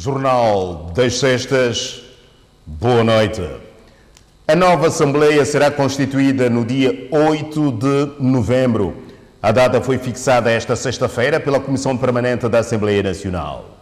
Jornal das Sextas, boa noite. A nova Assembleia será constituída no dia 8 de novembro. A data foi fixada esta sexta-feira pela Comissão Permanente da Assembleia Nacional.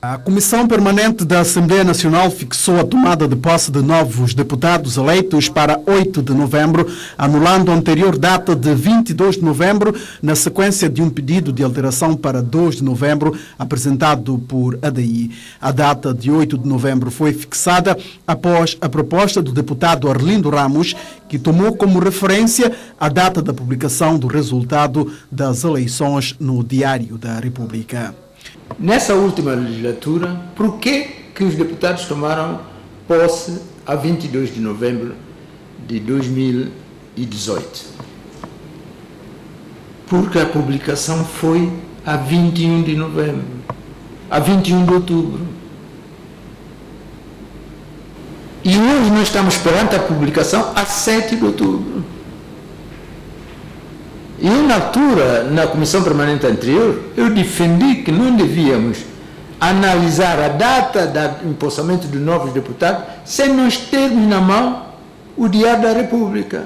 A Comissão Permanente da Assembleia Nacional fixou a tomada de posse de novos deputados eleitos para 8 de novembro, anulando a anterior data de 22 de novembro, na sequência de um pedido de alteração para 2 de novembro, apresentado por ADI. A data de 8 de novembro foi fixada após a proposta do deputado Arlindo Ramos, que tomou como referência a data da publicação do resultado das eleições no Diário da República. Nessa última legislatura, por que os deputados tomaram posse a 22 de novembro de 2018? Porque a publicação foi a 21 de novembro, a 21 de outubro. E hoje nós estamos perante a publicação a 7 de outubro. Eu, na altura, na comissão permanente anterior, eu defendi que não devíamos analisar a data do empossamento de novos deputados sem nós termos na mão o Diário da República.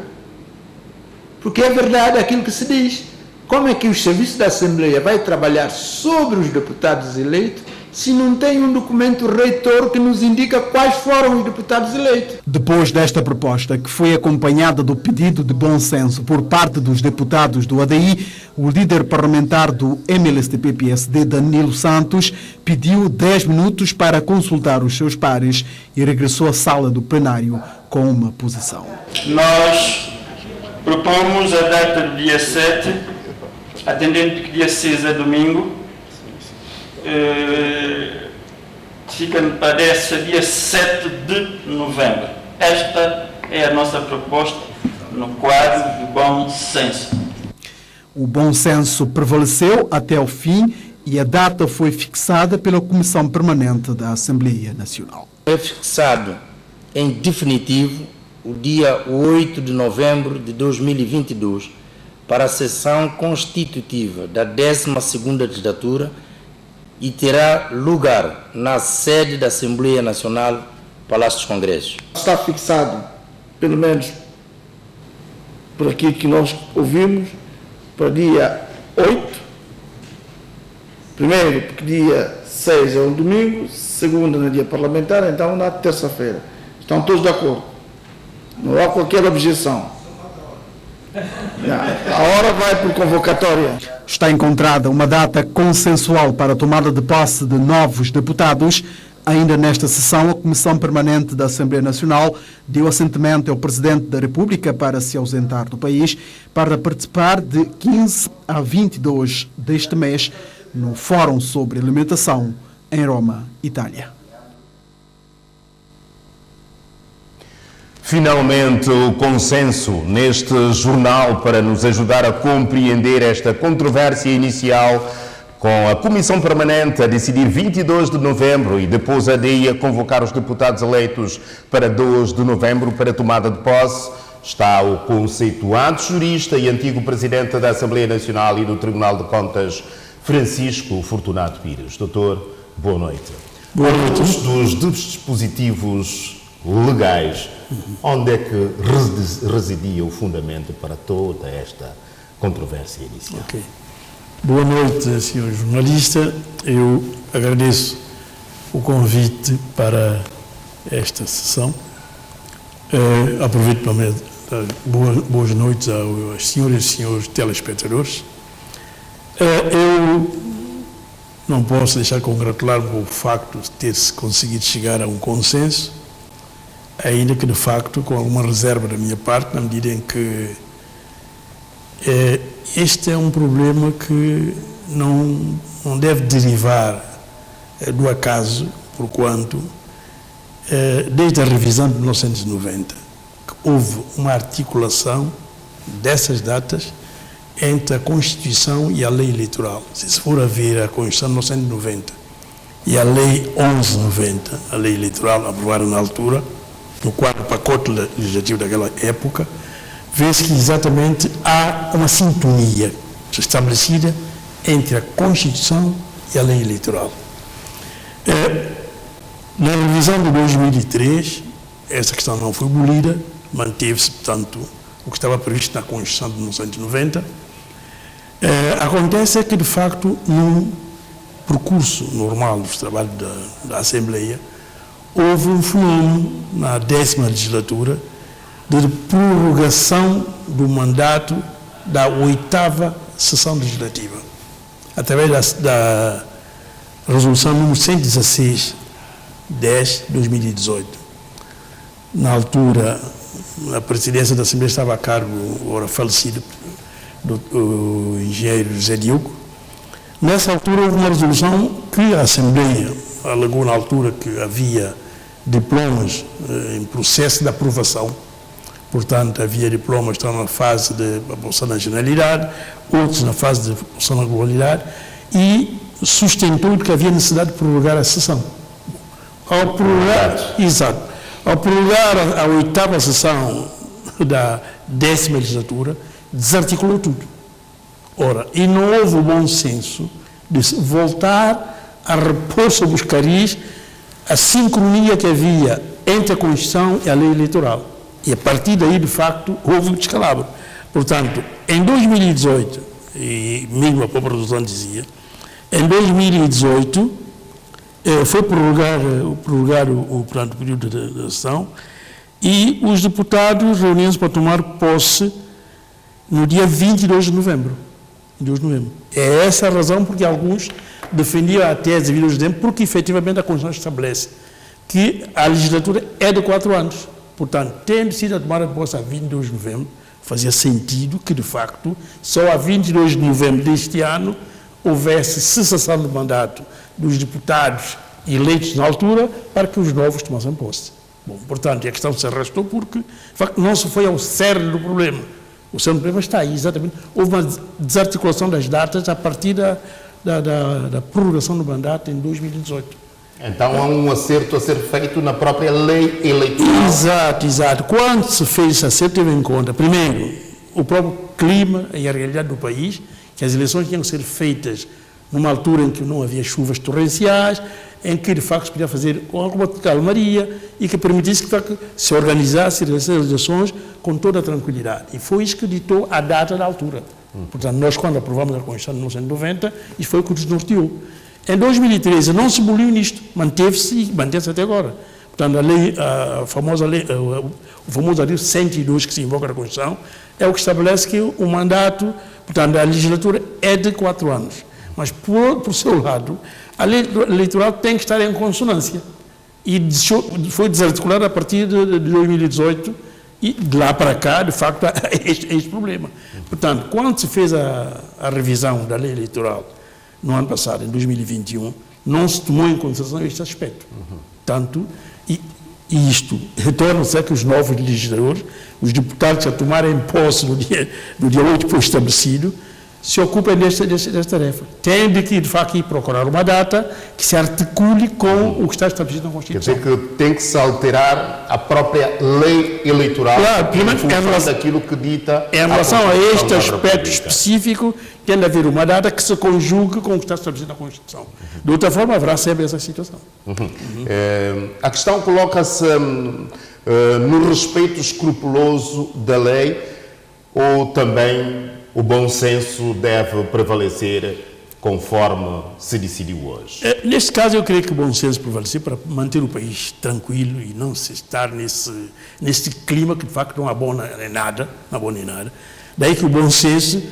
Porque é verdade aquilo que se diz. Como é que o Serviço da Assembleia vai trabalhar sobre os deputados eleitos se não tem um documento reitor que nos indica quais foram os deputados eleitos? Depois desta proposta, que foi acompanhada do pedido de bom senso por parte dos deputados do ADI, o líder parlamentar do MLSTP-PSD, Danilo Santos, pediu 10 minutos para consultar os seus pares e regressou à sala do plenário com uma posição. Nós propomos a data do dia 7, atendendo que dia 6 é domingo. Me parece dia 7 de novembro. Esta é a nossa proposta no quadro do bom senso. O bom senso prevaleceu até o fim e a data foi fixada pela Comissão Permanente da Assembleia Nacional. É fixado em definitivo o dia 8 de novembro de 2022 para a sessão constitutiva da 12ª legislatura e terá lugar na sede da Assembleia Nacional, Palácio dos Congressos. Está fixado, pelo menos por aquilo que nós ouvimos, para dia 8. Primeiro, porque dia 6 é um domingo, segundo, no dia parlamentar, então na terça-feira. Estão todos de acordo? Não há qualquer objeção. A hora vai por convocatória. Está encontrada uma data consensual para a tomada de posse de novos deputados. Ainda nesta sessão, a Comissão Permanente da Assembleia Nacional deu assentimento ao Presidente da República para se ausentar do país para participar de 15 a 22 deste mês no Fórum sobre Alimentação em Roma, Itália. Finalmente, o consenso neste jornal para nos ajudar a compreender esta controvérsia inicial, com a Comissão Permanente a decidir 22 de novembro e depois a ADI a convocar os deputados eleitos para 2 de novembro para tomada de posse, está o conceituado jurista e antigo Presidente da Assembleia Nacional e do Tribunal de Contas, Francisco Fortunato Pires. Doutor, boa noite. Boa noite. Dos dispositivos legais, onde é que residia o fundamento para toda esta controvérsia inicial? Okay. Boa noite, senhor jornalista. Eu agradeço o convite para esta sessão. Aproveito para dar boas noites às senhoras e senhores telespectadores. Eu não posso deixar de congratular-me com o facto de ter-se conseguido chegar a um consenso, ainda que, de facto, com alguma reserva da minha parte, na medida em que este é um problema que não deve derivar do acaso, porquanto, desde a revisão de 1990, que houve uma articulação dessas datas entre a Constituição e a Lei Eleitoral. Se for a ver a Constituição de 1990 e a Lei 1190, a Lei Eleitoral aprovada na altura, no quadro pacote legislativo daquela época, vê-se que exatamente há uma sintonia estabelecida entre a Constituição e a lei eleitoral. Na revisão de 2003, essa questão não foi abolida, manteve-se, portanto, o que estava previsto na Constituição de 1990. Acontece que, de facto, no percurso normal dos trabalhos da Assembleia, houve um fenômeno na 10ª legislatura de prorrogação do mandato da 8ª sessão legislativa, através da resolução número 116, 10 de 2018. Na altura, a presidência da Assembleia estava a cargo, ora falecido, do engenheiro José Diogo. Nessa altura, houve uma resolução que a Assembleia alegou na altura que havia diplomas em processo de aprovação. Portanto, havia diplomas que estavam na fase de aprovação na generalidade, outros na fase de aprovação na globalidade, e sustentou que havia necessidade de prorrogar a sessão. Ao prorrogar a 8ª sessão da 10ª legislatura, desarticulou tudo. Ora, e não houve o bom senso de voltar a repor sobre os caris a sincronia que havia entre a Constituição e a lei eleitoral. E a partir daí, de facto, houve um descalabro. Portanto, em 2018, e mesmo a própria resolução dizia, em 2018 foi prorrogar o período da sessão e os deputados reuniram-se para tomar posse no dia 22 de novembro. É essa a razão porque alguns defendiam a tese de 22 de novembro, porque efetivamente a Constituição estabelece que a legislatura é de 4 anos. Portanto, tendo sido a tomada de posse a 22 de novembro, fazia sentido que, de facto, só a 22 de novembro deste ano houvesse cessação do mandato dos deputados eleitos na altura para que os novos tomassem posse. Bom, portanto, a questão se arrastou porque, de facto, não se foi ao cerne do problema. O cerne do problema está aí, exatamente. Houve uma desarticulação das datas a partir da prorrogação do mandato em 2018. Então há um acerto a ser feito na própria lei eleitoral. Exato. Quando se fez esse acerto, teve em conta, primeiro, o próprio clima e a realidade do país, que as eleições tinham que ser feitas numa altura em que não havia chuvas torrenciais, em que, de facto, se podia fazer com alguma calmaria e que permitisse que se organizasse as eleições com toda a tranquilidade. E foi isso que ditou a data da altura. Portanto, nós, quando aprovamos a Constituição de 1990, isso foi o que nos norteou. Em 2013 não se aboliu nisto, manteve-se e mantém-se até agora. Portanto, o famoso artigo 102 que se invoca na Constituição é o que estabelece que o mandato, portanto, a legislatura é de 4 anos. Mas, por seu lado, a lei eleitoral tem que estar em consonância. E foi desarticulada a partir de 2018 e de lá para cá, de facto, é este problema. Portanto, quando se fez a revisão da lei eleitoral no ano passado, em 2021, não se tomou em consideração este aspecto. Tanto, e isto retorna-se a que os novos legisladores, os deputados a tomarem posse no dia 8 que foi estabelecido, se ocupem desta tarefa. Têm de que, de facto, ir procurar uma data que se articule com o que está estabelecido na Constituição. Quer dizer que tem que se alterar a própria lei eleitoral, claro, em função daquilo que dita. Em relação a este aspecto específico, tem de haver uma data que se conjugue com o que está estabelecido na Constituição. De outra forma, haverá sempre essa situação. A questão coloca-se no respeito escrupuloso da lei ou também o bom senso deve prevalecer conforme se decidiu hoje? Neste caso, eu creio que o bom senso prevalecer para manter o país tranquilo e não se estar nesse clima que, de facto, não abona em nada. Daí que o bom senso,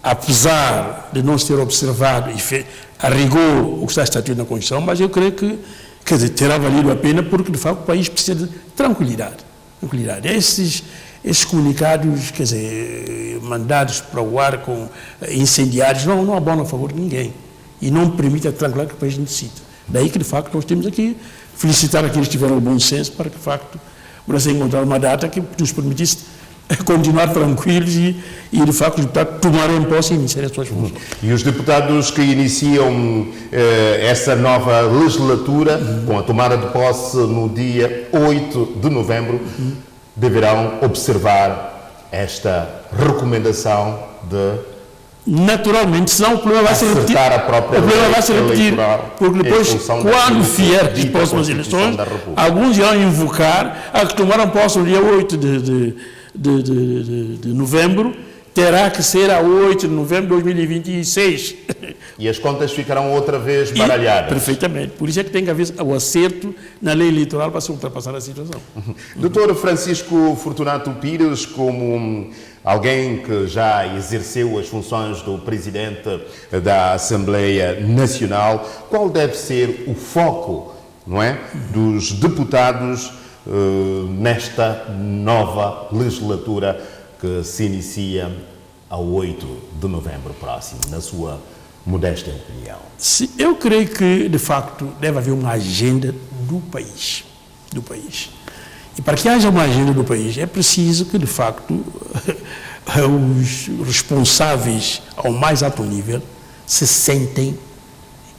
apesar de não se ter observado e a rigor o que está estatuído na Constituição, mas eu creio que, quer dizer, terá valido a pena porque, de facto, o país precisa de tranquilidade. Esses comunicados, quer dizer, mandados para o ar com incendiários, não abonam a favor de ninguém e não permitem a tranquilidade que o país necessita. Daí que, de facto, nós temos aqui felicitar aqueles que tiveram o bom senso para que, de facto, pudessem encontrar uma data que nos permitisse continuar tranquilos e de facto, os deputados tomarem posse e iniciarem as suas funções. E os deputados que iniciam essa nova legislatura, com a tomada de posse no dia 8 de novembro, deverão observar esta recomendação de Naturalmente, senão o problema vai se repetir. Acertar a própria O problema vai se lei repetir, eleitoral porque depois, em função quando daquilo que vier as dita a próximas Constituição eleições, da República. alguns irão invocar a que tomaram posse no dia 8 de novembro, terá que ser a 8 de novembro de 2026. E as contas ficarão outra vez baralhadas. Perfeitamente. Por isso é que tem que haver o acerto na lei eleitoral para se ultrapassar a situação. Dr. Francisco Fortunato Pires, como alguém que já exerceu as funções do Presidente da Assembleia Nacional, qual deve ser o foco, não é, dos deputados nesta nova legislatura que se inicia a 8 de novembro próximo, na sua modesta opinião? Eu creio que, de facto, deve haver uma agenda do país. E para que haja uma agenda do país, é preciso que, de facto, os responsáveis ao mais alto nível se sentem,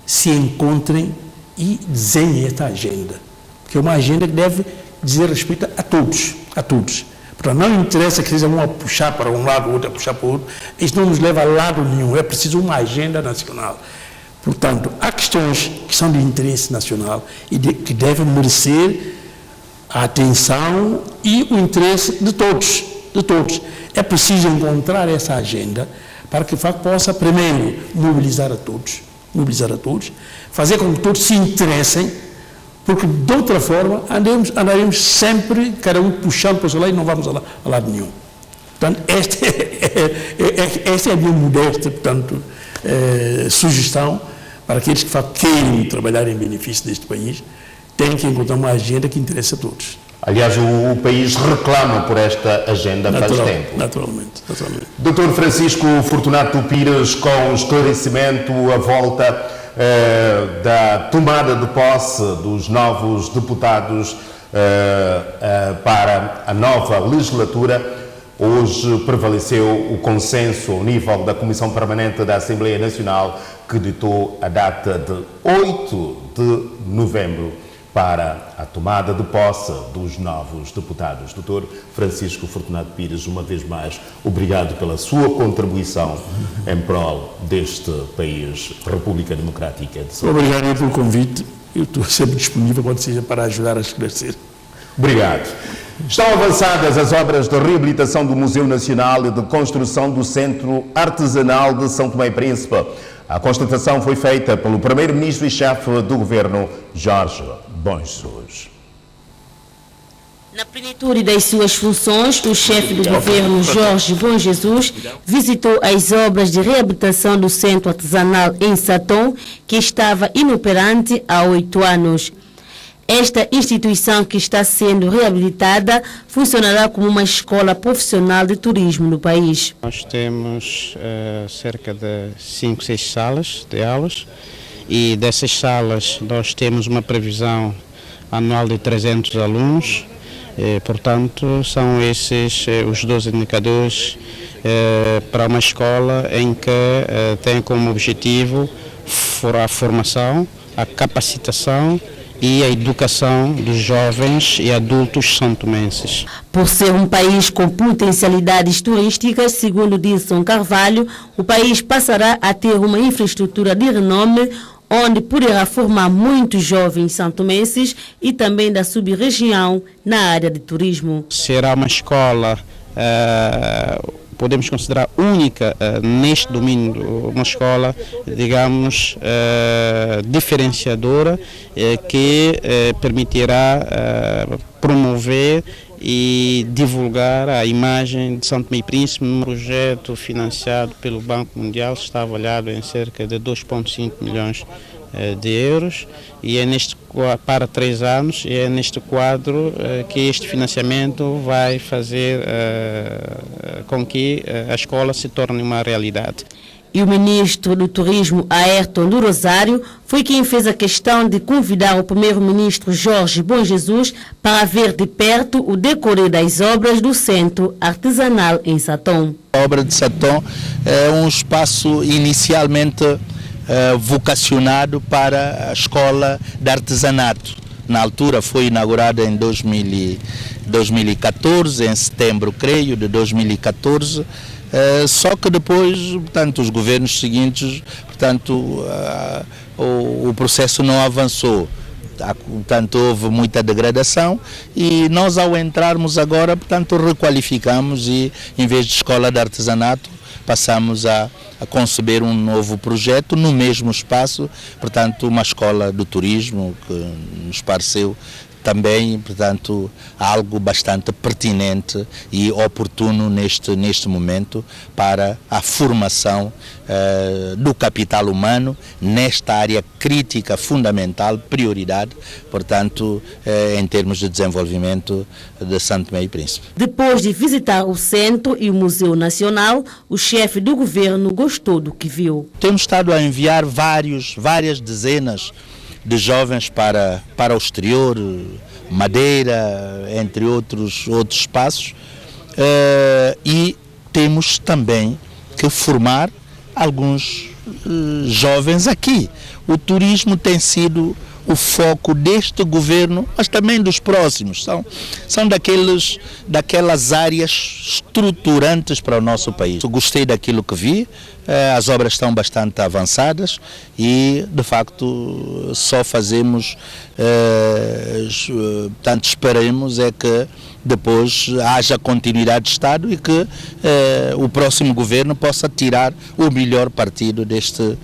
se encontrem e desenhem esta agenda. Porque é uma agenda que deve dizer respeito a todos. Portanto, não interessa que seja um a puxar para um lado, outro a puxar para o outro. Isto não nos leva a lado nenhum. É preciso uma agenda nacional. Portanto, há questões que são de interesse nacional e que devem merecer a atenção e o interesse de todos. É preciso encontrar essa agenda para que possa, primeiro, mobilizar a todos, fazer com que todos se interessem, porque de outra forma andaremos sempre, cada um puxando para o seu lado e não vamos a lado nenhum. Portanto, esta é a minha modesta, portanto, sugestão para aqueles que queiram trabalhar em benefício deste país, têm que encontrar uma agenda que interesse a todos. Aliás, o país reclama por esta agenda faz tempo. Naturalmente. Dr. Francisco Fortunato Pires, com esclarecimento à volta da tomada de posse dos novos deputados para a nova legislatura, hoje prevaleceu o consenso ao nível da Comissão Permanente da Assembleia Nacional, que ditou a data de 8 de novembro para a tomada de posse dos novos deputados. Dr. Francisco Fortunato Pires, uma vez mais, obrigado pela sua contribuição em prol deste país, República Democrática de São Paulo. Obrigado pelo convite. Eu estou sempre disponível quando seja para ajudar a esclarecer. Obrigado. Estão avançadas as obras de reabilitação do Museu Nacional e de construção do Centro Artesanal de São Tomé e Príncipe. A constatação foi feita pelo Primeiro-Ministro e chefe do Governo, Jorge Bom Jesus. Na plenitude das suas funções, o chefe do governo, Jorge Bom Jesus, visitou as obras de reabilitação do Centro Artesanal em Satom, que estava inoperante há 8 anos. Esta instituição, que está sendo reabilitada, funcionará como uma escola profissional de turismo no país. Nós temos cerca de 5, 6 salas de aulas, e dessas salas nós temos uma previsão anual de 300 alunos. Portanto, são esses os 12 indicadores para uma escola em que tem como objetivo a formação, a capacitação e a educação dos jovens e adultos santomenses. Por ser um país com potencialidades turísticas, segundo Dilson Carvalho, o país passará a ter uma infraestrutura de renome, onde poderá formar muitos jovens santomenses e também da sub-região na área de turismo. Será uma escola, podemos considerar única neste domínio, uma escola, digamos, diferenciadora, que permitirá promover e divulgar a imagem de São Tomé e Príncipe. Um projeto financiado pelo Banco Mundial está avaliado em cerca de 2,5 milhões de euros, e é para 3 anos, e é neste quadro que este financiamento vai fazer com que a escola se torne uma realidade. E o ministro do Turismo, Ayrton do Rosário, foi quem fez a questão de convidar o primeiro-ministro Jorge Bom Jesus para ver de perto o decorrer das obras do Centro Artesanal em Satom. A obra de Satom é um espaço inicialmente vocacionado para a escola de artesanato. na altura foi inaugurada em 2014, em setembro, creio, de 2014, só que depois, portanto, os governos seguintes, portanto, o processo não avançou. Portanto, houve muita degradação e nós, ao entrarmos agora, portanto, requalificamos e, em vez de escola de artesanato, passamos a conceber um novo projeto no mesmo espaço, portanto, uma escola do turismo que nos pareceu também, portanto, algo bastante pertinente e oportuno neste momento para a formação do capital humano nesta área crítica, fundamental, prioridade, portanto, em termos de desenvolvimento de Santo Tomé e Príncipe. Depois de visitar o Centro e o Museu Nacional, o chefe do governo gostou do que viu. Temos estado a enviar várias dezenas de jovens para o exterior, Madeira, entre outros espaços, e temos também que formar alguns jovens aqui. O turismo tem sido o foco deste governo, mas também dos próximos. São daquelas áreas estruturantes para o nosso país. Eu gostei daquilo que vi, as obras estão bastante avançadas e, de facto, só fazemos, portanto, esperemos é que depois haja continuidade de Estado e que o próximo governo possa tirar o melhor partido destas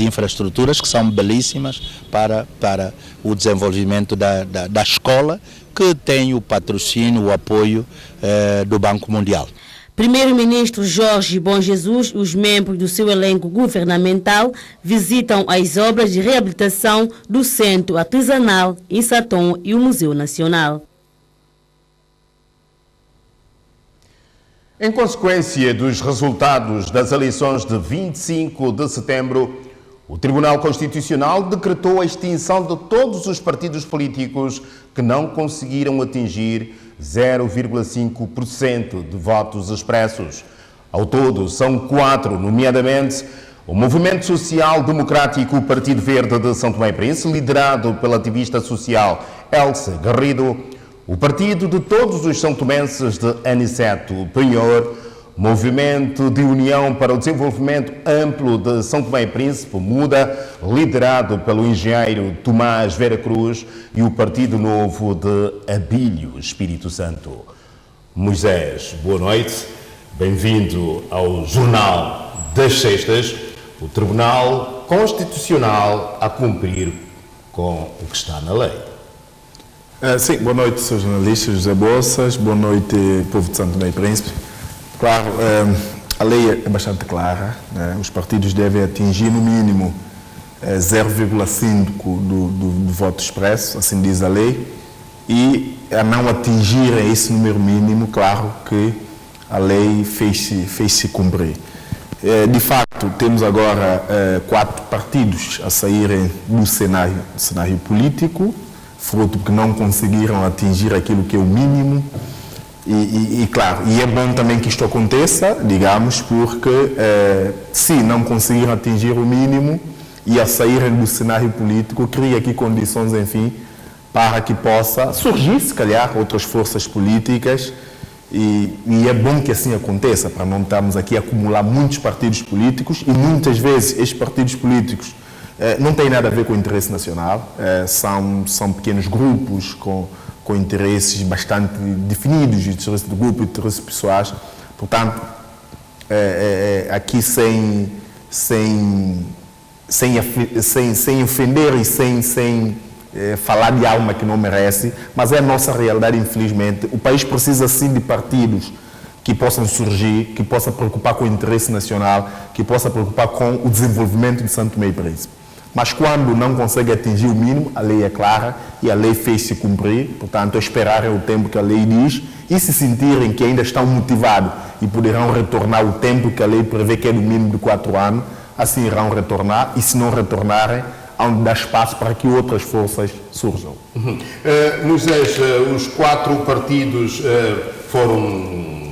infraestruturas, que são belíssimas para o desenvolvimento da escola, que tem o patrocínio, o apoio do Banco Mundial. Primeiro-Ministro Jorge Bom Jesus e os membros do seu elenco governamental visitam as obras de reabilitação do Centro Artesanal em Satom e o Museu Nacional. Em consequência dos resultados das eleições de 25 de setembro, o Tribunal Constitucional decretou a extinção de todos os partidos políticos que não conseguiram atingir 0,5% de votos expressos. Ao todo, são 4, nomeadamente o Movimento Social Democrático Partido Verde de São Tomé e Príncipe, liderado pela ativista social Elsa Garrido, o Partido de Todos os São Tomenses de Aniceto Penhor, Movimento de União para o Desenvolvimento Amplo de São Tomé e Príncipe, MUDA, liderado pelo engenheiro Tomás Vera Cruz, e o Partido Novo de Abílio, Espírito Santo. Moisés, boa noite. Bem-vindo ao Jornal das Sextas, o Tribunal Constitucional a cumprir com o que está na lei. Sim, boa noite, Sr. Jornalista José Bolsas, boa noite, povo de Santo Tomé e Príncipe. Claro, a lei é bastante clara, né? Os partidos devem atingir no mínimo 0,5% do voto expresso, assim diz a lei, e a não atingirem esse número mínimo, claro que a lei fez-se cumprir. De facto, temos agora 4 partidos a saírem do cenário político, fruto que não conseguiram atingir aquilo que é o mínimo. E claro, e é bom também que isto aconteça, digamos, porque se não conseguiram atingir o mínimo e a saírem do cenário político, cria aqui condições, enfim, para que possa surgir, se calhar, outras forças políticas e é bom que assim aconteça, para não estarmos aqui a acumular muitos partidos políticos e muitas vezes estes partidos políticos não têm nada a ver com o interesse nacional, são pequenos grupos com interesses bastante definidos, interesses do grupo e interesses pessoais. Portanto, aqui sem ofender e sem falar de alma que não merece, mas é a nossa realidade, infelizmente. O país precisa sim de partidos que possam surgir, que possam preocupar com o interesse nacional, que possam preocupar com o desenvolvimento de Santo Tomé e Príncipe. Mas quando não consegue atingir o mínimo, a lei é clara e a lei fez-se cumprir, portanto, esperarem o tempo que a lei diz e se sentirem que ainda estão motivados e poderão retornar o tempo que a lei prevê, que é no mínimo de 4 anos, assim irão retornar e se não retornarem, hão de dar espaço para que outras forças surjam. Moisés, os 4 partidos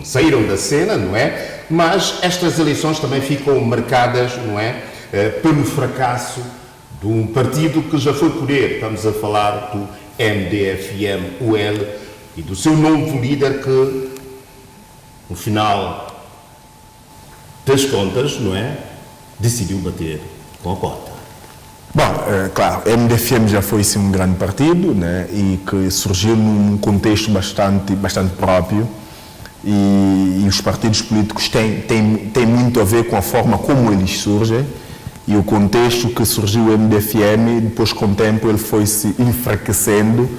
saíram da cena, não é? Mas estas eleições também ficam marcadas, não é? Pelo fracasso de um partido que já foi poder. Estamos a falar do MDFM-UL e do seu novo líder que, no final das contas, não é, decidiu bater com a porta. Bom, claro, o MDFM já foi sim um grande partido, né, e que surgiu num contexto bastante próprio, e os partidos políticos têm muito a ver com a forma como eles surgem, e o contexto que surgiu o MDFM, depois com o tempo ele foi se enfraquecendo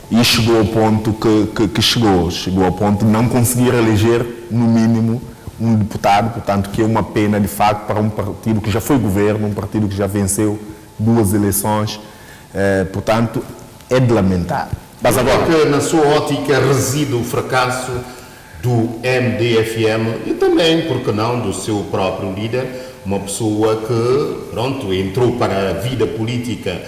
e chegou ao ponto que chegou ao ponto de não conseguir eleger, no mínimo, um deputado, portanto, que é uma pena, de facto, para um partido que já foi governo, um partido que já venceu 2 eleições, portanto, é de lamentar. Mas agora que, na sua ótica, reside o fracasso do MDFM e também, por que não, do seu próprio líder, uma pessoa que, pronto, entrou para a vida política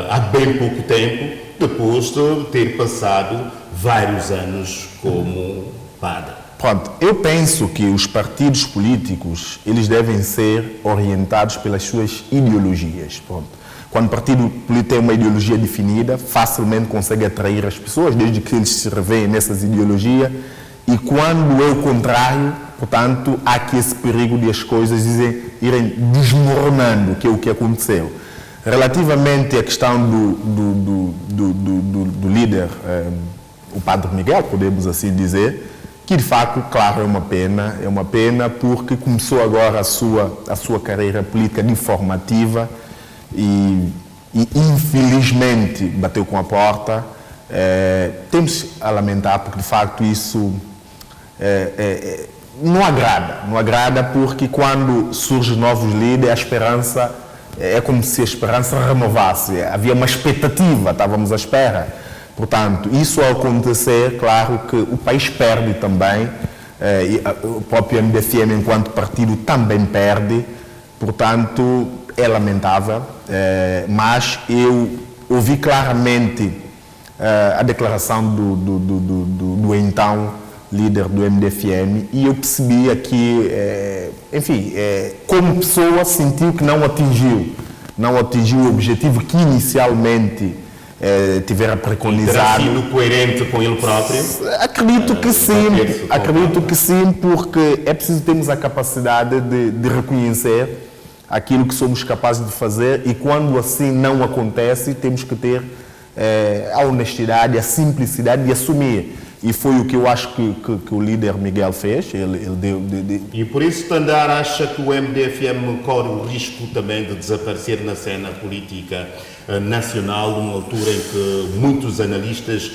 há bem pouco tempo, depois de ter passado vários anos como padre. Pronto, eu penso que os partidos políticos, eles devem ser orientados pelas suas ideologias. Pronto. Quando o partido político tem uma ideologia definida, facilmente consegue atrair as pessoas, desde que eles se revêem nessas ideologias. E quando é o contrário, portanto, há aqui esse perigo de as coisas irem desmoronando, que é o que aconteceu. Relativamente à questão do líder, o padre Miguel, podemos assim dizer, que de facto, claro, é uma pena porque começou agora a sua carreira política informativa e infelizmente bateu com a porta. Temos a lamentar porque de facto isso não agrada porque quando surgem novos líderes, a esperança é como se a esperança renovasse, havia uma expectativa, estávamos à espera. Portanto, isso ao acontecer, claro que o país perde também, e o próprio MDFM enquanto partido também perde, portanto é lamentável, mas eu ouvi claramente a declaração do então líder do MDFM e eu percebi que, enfim, como pessoa sentiu que não atingiu o objetivo que inicialmente tivera preconizado. Terá sido coerente com ele próprio? Acredito que sim, porque é preciso termos a capacidade de reconhecer aquilo que somos capazes de fazer e quando assim não acontece, temos que ter a honestidade, a simplicidade de assumir. E foi o que eu acho que o líder Miguel fez. Ele deu. E por isso, Tandar acha que o MDFM corre o risco também de desaparecer na cena política nacional, numa altura em que muitos analistas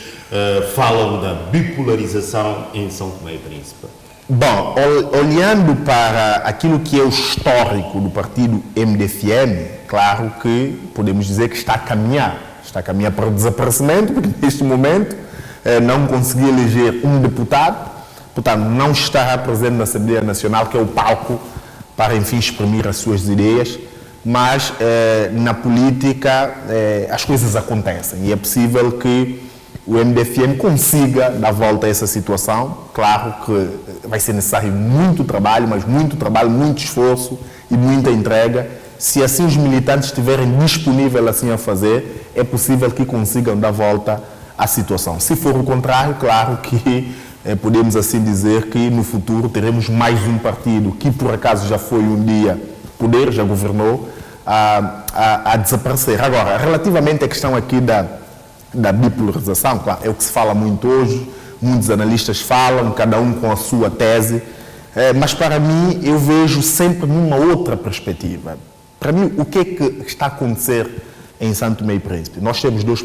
falam da bipolarização em São Tomé e Príncipe? Bom, olhando para aquilo que é o histórico do partido MDFM, claro que podemos dizer que está a caminhar para o desaparecimento, porque neste momento não conseguiu eleger um deputado, portanto não estará presente na Assembleia Nacional, que é o palco para, enfim, exprimir as suas ideias, mas na política as coisas acontecem e é possível que o MDFM consiga dar volta a essa situação. Claro que vai ser necessário muito trabalho, muito esforço e muita entrega. Se assim os militantes estiverem disponíveis assim a fazer, é possível que consigam dar volta à situação. Se for o contrário, claro que podemos assim dizer que no futuro teremos mais um partido que por acaso já foi um dia poder, já governou, a desaparecer. Agora, relativamente à questão aqui da bipolarização, claro, é o que se fala muito hoje, muitos analistas falam, cada um com a sua tese, mas para mim eu vejo sempre numa outra perspectiva. Para mim, o que é que está a acontecer em São Tomé e Príncipe? Nós temos dois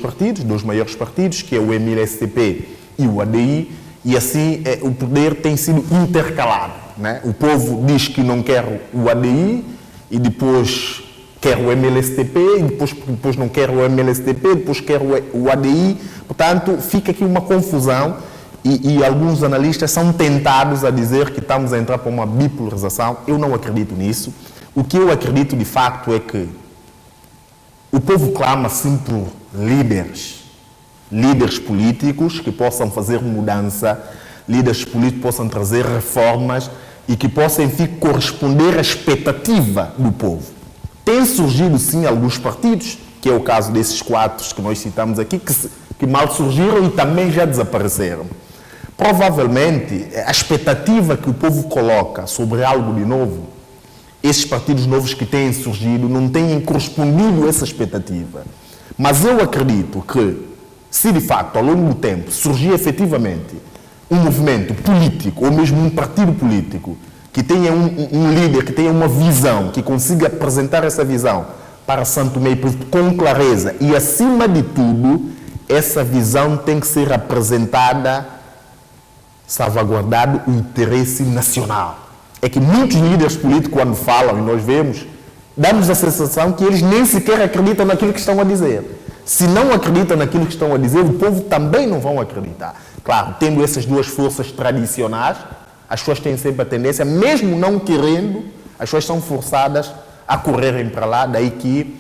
maiores partidos, que é o MLSTP e o ADI, e assim o poder tem sido intercalado, né? O povo diz que não quer o ADI e depois quer o MLSTP, e depois não quer o MLSTP, depois quer o ADI. Portanto, fica aqui uma confusão e alguns analistas são tentados a dizer que estamos a entrar para uma bipolarização. Eu não acredito nisso. O que eu acredito de facto é que o povo clama sim por líderes políticos que possam fazer mudança, líderes políticos que possam trazer reformas e que possam, enfim, corresponder à expectativa do povo. Tem surgido, sim, alguns partidos, que é o caso desses 4 que nós citamos aqui, que mal surgiram e também já desapareceram. Provavelmente, a expectativa que o povo coloca sobre algo de novo, esses partidos novos que têm surgido não têm correspondido a essa expectativa. Mas eu acredito que, se de facto, ao longo do tempo, surgir efetivamente um movimento político, ou mesmo um partido político, que tenha um líder, que tenha uma visão, que consiga apresentar essa visão para Santo Tomé e Príncipe com clareza, e acima de tudo, essa visão tem que ser apresentada salvaguardado o interesse nacional. É que muitos líderes políticos, quando falam, e nós vemos, damos a sensação que eles nem sequer acreditam naquilo que estão a dizer. Se não acreditam naquilo que estão a dizer, o povo também não vão acreditar. Claro, tendo essas duas forças tradicionais, as pessoas têm sempre a tendência, mesmo não querendo, as pessoas são forçadas a correrem para lá, daí que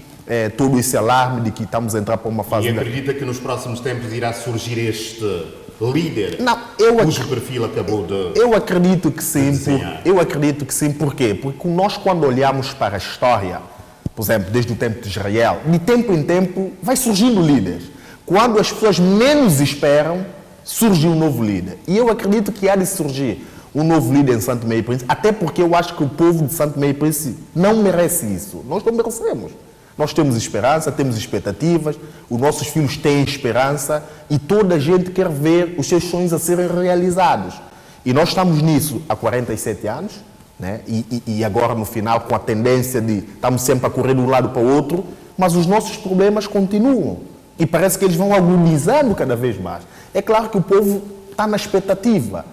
todo esse alarme de que estamos a entrar para uma fase... E acredita que nos próximos tempos irá surgir este líder, cujo perfil acabou de... Eu acredito que sim. Eu acredito que sim. Por quê? Porque nós, quando olhamos para a história, por exemplo, desde o tempo de Israel, de tempo em tempo vai surgindo líderes. Quando as pessoas menos esperam, surge um novo líder. E eu acredito que há de surgir um novo líder em Santo Tomé e Príncipe, até porque eu acho que o povo de Santo Tomé e Príncipe não merece isso. Nós não merecemos. Nós temos esperança, temos expectativas, os nossos filhos têm esperança e toda a gente quer ver os seus sonhos a serem realizados. E nós estamos nisso há 47 anos, né? E agora no final com a tendência de estamos sempre a correr de um lado para o outro, mas os nossos problemas continuam e parece que eles vão agonizando cada vez mais. É claro que o povo está na expectativa,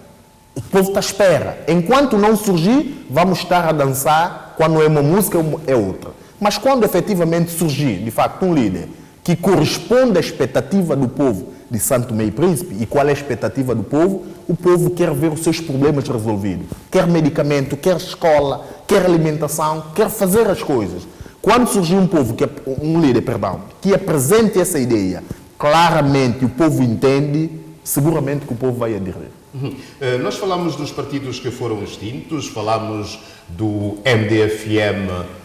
o povo está à espera. Enquanto não surgir, vamos estar a dançar, quando é uma música é outra. Mas quando efetivamente surgir, de facto, um líder que corresponde à expectativa do povo de Santo Tomé e Príncipe, e qual é a expectativa do povo? O povo quer ver os seus problemas resolvidos. Quer medicamento, quer escola, quer alimentação, quer fazer as coisas. Quando surgir um líder que apresente essa ideia, claramente o povo entende, seguramente que o povo vai aderir. Nós falamos dos partidos que foram extintos, falamos do MDFM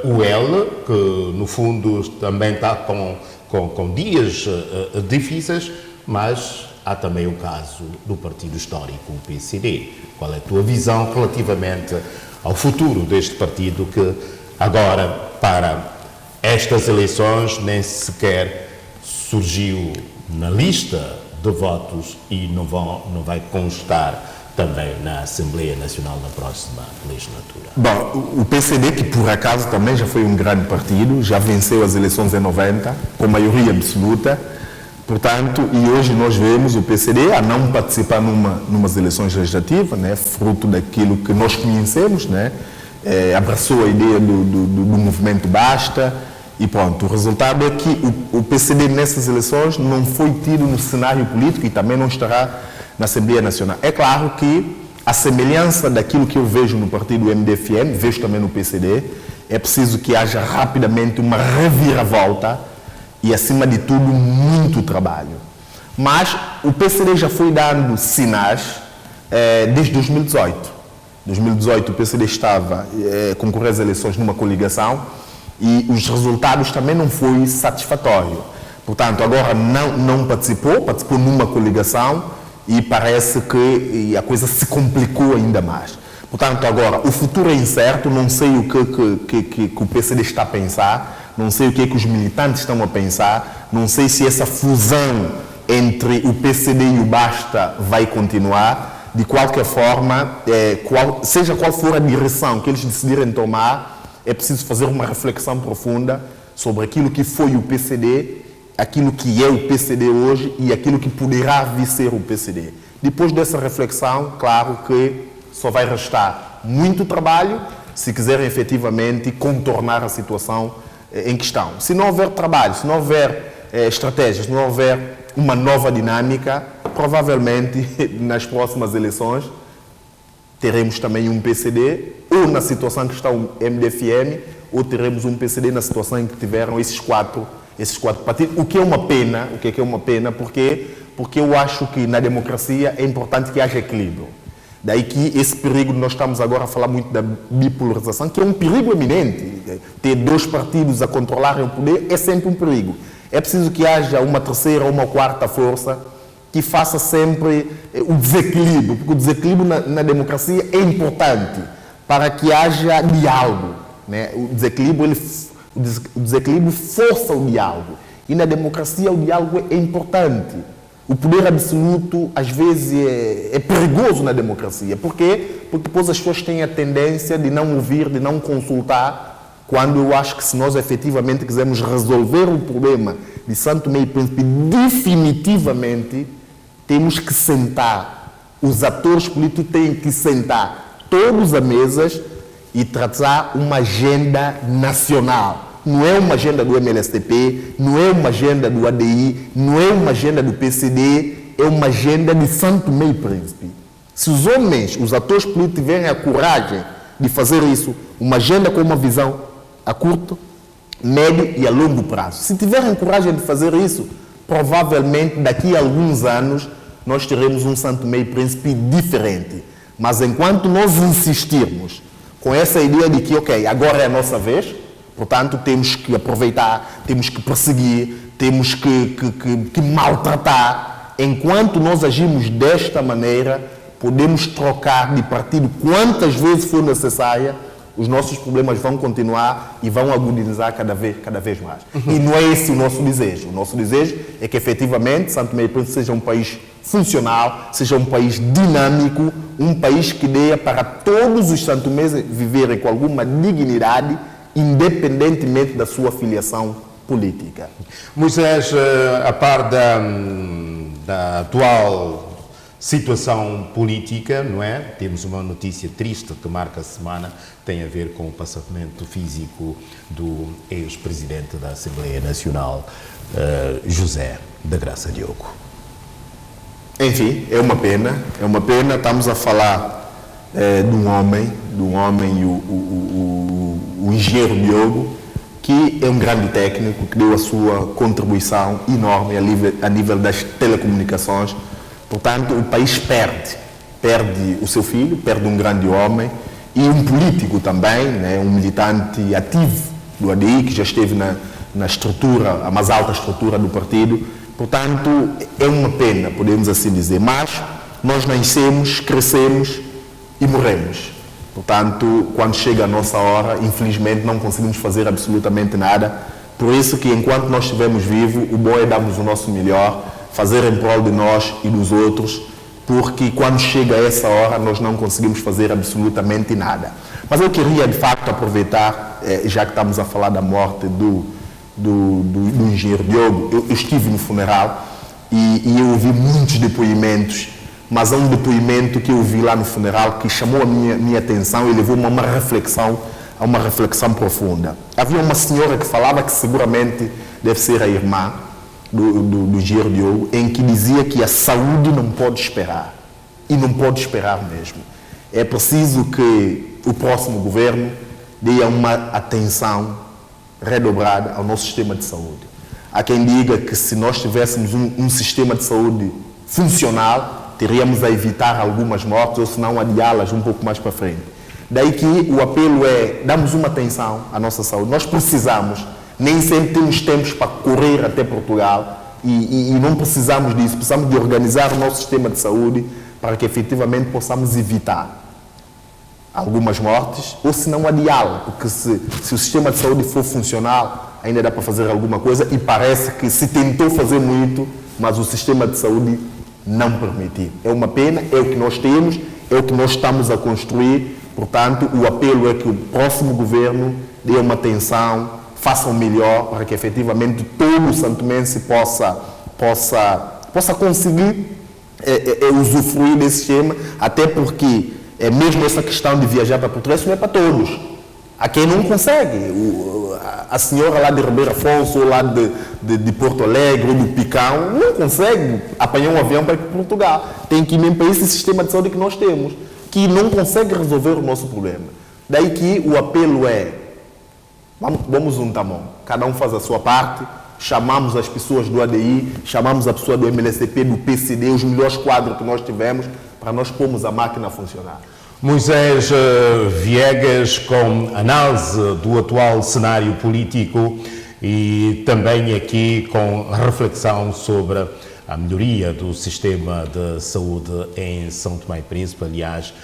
UL, que no fundo também está com dias difíceis, mas há também o caso do partido histórico, o PCD. Qual é a tua visão relativamente ao futuro deste partido que agora, para estas eleições, nem sequer surgiu na lista de votos e não vai constar também na Assembleia Nacional da próxima legislatura? Bom, o PCD, que por acaso também já foi um grande partido, já venceu as eleições em 90, com maioria absoluta, portanto, e hoje nós vemos o PCD a não participar numas eleições legislativas, né, fruto daquilo que nós conhecemos, né, abraçou a ideia do movimento Basta, e pronto, o resultado é que o PCD nessas eleições não foi tido no cenário político e também não estará na Assembleia Nacional. É claro que a semelhança daquilo que eu vejo no partido MDFM, vejo também no PCD, é preciso que haja rapidamente uma reviravolta e, acima de tudo, muito trabalho. Mas o PCD já foi dando sinais desde 2018. Em 2018 o PCD estava a concorrer às eleições numa coligação e os resultados também não foram satisfatórios. Portanto, agora não participou numa coligação e parece que a coisa se complicou ainda mais. Portanto, agora, o futuro é incerto, não sei o que o PCD está a pensar, não sei o que os militantes estão a pensar, não sei se essa fusão entre o PCD e o Basta vai continuar. De qualquer forma, seja qual for a direção que eles decidirem tomar, é preciso fazer uma reflexão profunda sobre aquilo que foi o PCD, aquilo que é o PCD hoje e aquilo que poderá vir ser o PCD. Depois dessa reflexão, claro que só vai restar muito trabalho se quiserem efetivamente contornar a situação em questão. Se não houver trabalho, se não houver estratégias, se não houver uma nova dinâmica, provavelmente nas próximas eleições teremos também um PCD, ou na situação que está o MDFM, ou teremos um PCD na situação em que tiveram esses quatro partidos, o que é uma pena, porque eu acho que na democracia é importante que haja equilíbrio. Daí que esse perigo, nós estamos agora a falar muito da bipolarização, que é um perigo eminente. Ter dois partidos a controlarem o poder é sempre um perigo. É preciso que haja uma terceira ou uma quarta força que faça sempre o desequilíbrio, porque o desequilíbrio na democracia é importante para que haja diálogo, né? O desequilíbrio força o diálogo. E na democracia o diálogo é importante. O poder absoluto, às vezes, é perigoso na democracia. Por quê? Porque depois as pessoas têm a tendência de não ouvir, de não consultar, quando eu acho que se nós efetivamente quisermos resolver o problema de São Tomé e Príncipe, definitivamente temos que sentar. Os atores políticos têm que sentar todos à mesas e traçar uma agenda nacional. Não é uma agenda do MLSTP, não é uma agenda do ADI, não é uma agenda do PCD, é uma agenda de São Tomé e Príncipe. Se os homens, os atores políticos tiverem a coragem de fazer isso, uma agenda com uma visão a curto, médio e a longo prazo. Se tiverem coragem de fazer isso, provavelmente daqui a alguns anos nós teremos um São Tomé e Príncipe diferente. Mas enquanto nós insistirmos com essa ideia de que, ok, agora é a nossa vez, portanto, temos que aproveitar, temos que perseguir, temos que maltratar. Enquanto nós agimos desta maneira, podemos trocar de partido quantas vezes for necessária, os nossos problemas vão continuar e vão agudizar cada vez mais. E não é esse o nosso desejo. O nosso desejo é que, efetivamente, São Tomé e Príncipe seja um país funcional, seja um país dinâmico, um país que dê para todos os santomenses viverem com alguma dignidade, independentemente da sua filiação política. Moisés, a par da atual situação política, não é? Temos uma notícia triste que marca a semana, tem a ver com o passamento físico do ex-presidente da Assembleia Nacional, José da Graça Diogo. Enfim, é uma pena, estamos a falar de um homem, o engenheiro Diogo, que é um grande técnico, que deu a sua contribuição enorme a nível das telecomunicações. Portanto, o país perde o seu filho, perde um grande homem e um político também, né, um militante ativo do ADI, que já esteve na estrutura, a mais alta estrutura do partido. Portanto, é uma pena, podemos assim dizer, mas nós nascemos, crescemos e morremos. Portanto, quando chega a nossa hora, infelizmente não conseguimos fazer absolutamente nada. Por isso que enquanto nós estivermos vivos, o bom é darmos o nosso melhor, fazer em prol de nós e dos outros, porque quando chega essa hora nós não conseguimos fazer absolutamente nada. Mas eu queria de facto aproveitar, já que estamos a falar da morte do engenheiro Diogo, eu estive no funeral e eu ouvi muitos depoimentos, mas há um depoimento que eu vi lá no funeral que chamou a minha atenção e levou-me a uma reflexão profunda. Havia uma senhora que falava, que seguramente deve ser a irmã do engenheiro Diogo, em que dizia que a saúde não pode esperar, e não pode esperar mesmo. É preciso que o próximo governo dê uma atenção redobrada ao nosso sistema de saúde. Há quem diga que se nós tivéssemos um sistema de saúde funcional, teríamos a evitar algumas mortes, ou se não adiá-las um pouco mais para frente. Daí que o apelo é, damos uma atenção à nossa saúde. Nós precisamos, nem sempre temos tempos para correr até Portugal e não precisamos disso. Precisamos de organizar o nosso sistema de saúde para que efetivamente possamos evitar algumas mortes, ou se não adiá-la, porque se o sistema de saúde for funcional, ainda dá para fazer alguma coisa, e parece que se tentou fazer muito, mas o sistema de saúde não permitiu. É uma pena, é o que nós temos, é o que nós estamos a construir. Portanto, o apelo é que o próximo governo dê uma atenção, faça o melhor para que efetivamente todo o santomense possa conseguir usufruir desse sistema, até porque mesmo essa questão de viajar para Portugal, isso não é para todos. Há quem não consegue. A senhora lá de Ribeiro Afonso, ou lá de Porto Alegre, ou do Picão, não consegue apanhar um avião para ir para Portugal. Tem que ir mesmo para esse sistema de saúde que nós temos, que não consegue resolver o nosso problema. Daí que o apelo é, vamos juntar a mão, cada um faz a sua parte, chamamos as pessoas do ADI, chamamos a pessoa do MLSTP, do PCD, os melhores quadros que nós tivemos, para nós pormos a máquina a funcionar. Moisés Viegas, com análise do atual cenário político e também aqui com reflexão sobre a melhoria do sistema de saúde em São Tomé e Príncipe. Aliás,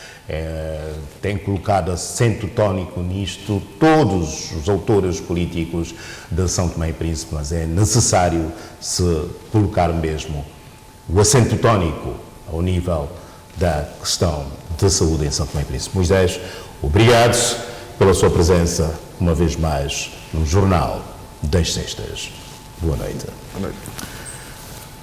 tem colocado acento tónico nisto todos os autores políticos de São Tomé e Príncipe, mas é necessário se colocar mesmo o acento tónico ao nível da questão de saúde em São Tomé e Príncipe. Moisés, obrigado pela sua presença uma vez mais no Jornal das Sextas. Boa noite. Boa noite.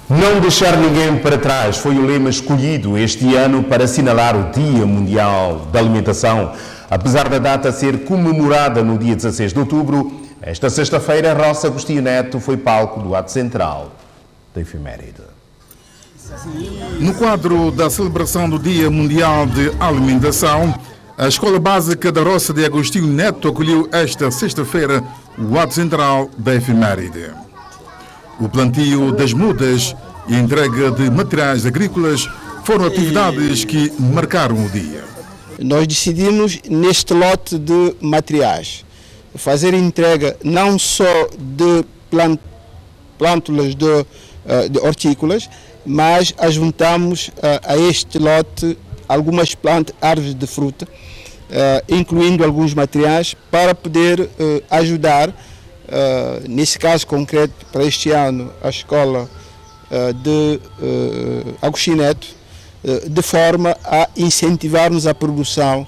Não deixar ninguém para trás foi o lema escolhido este ano para assinalar o Dia Mundial da Alimentação. Apesar da data ser comemorada no dia 16 de outubro, esta sexta-feira, Roça Agostinho Neto foi palco do ato central da efeméride. No quadro da celebração do Dia Mundial de Alimentação, a Escola Básica da Roça de Agostinho Neto acolheu esta sexta-feira o ato central da efeméride. O plantio das mudas e a entrega de materiais agrícolas foram atividades que marcaram o dia. Nós decidimos, neste lote de materiais, fazer entrega não só de plântulas de hortícolas, mas ajuntamos a este lote algumas plantas, árvores de fruta, incluindo alguns materiais para poder ajudar, nesse caso concreto, para este ano, a escola de Agostinho Neto, de forma a incentivarmos a produção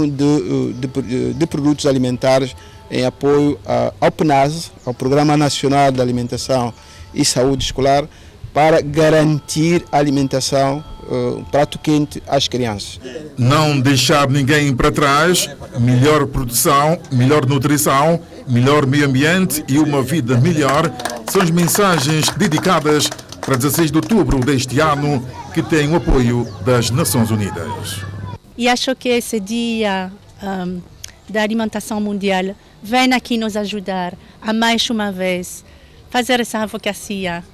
de produtos alimentares em apoio ao PNAS, ao Programa Nacional de Alimentação e Saúde Escolar, para garantir a alimentação, prato quente às crianças. Não deixar ninguém para trás, melhor produção, melhor nutrição, melhor meio ambiente e uma vida melhor são as mensagens dedicadas para 16 de outubro deste ano, que tem o apoio das Nações Unidas. E acho que esse dia da alimentação mundial vem aqui nos ajudar a mais uma vez fazer essa advocacia.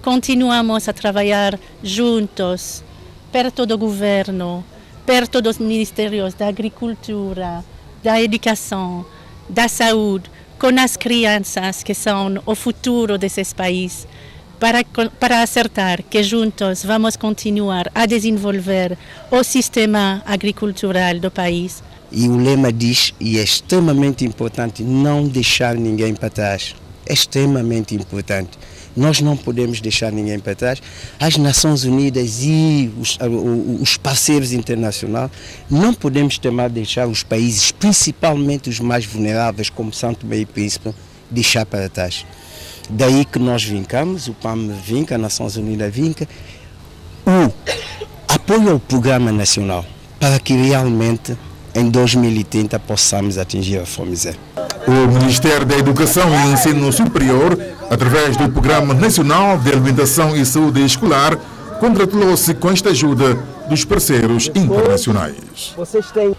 Continuamos a trabalhar juntos, perto do governo, perto dos ministérios da agricultura, da educação, da saúde, com as crianças que são o futuro desses países, para acertar que juntos vamos continuar a desenvolver o sistema agricultural do país. E o lema diz, e é extremamente importante, não deixar ninguém para trás. É extremamente importante. Nós não podemos deixar ninguém para trás. As Nações Unidas e os parceiros internacionais, não podemos também deixar os países, principalmente os mais vulneráveis, como São Tomé e Príncipe, deixar para trás. Daí que nós vincamos, o PAM vinca, a Nações Unidas vinca, o apoio ao Programa Nacional, para que realmente em 2030 possamos atingir a fome zero. O Ministério da Educação e Ensino Superior, através do Programa Nacional de Alimentação e Saúde Escolar, congratulou-se com esta ajuda dos parceiros internacionais.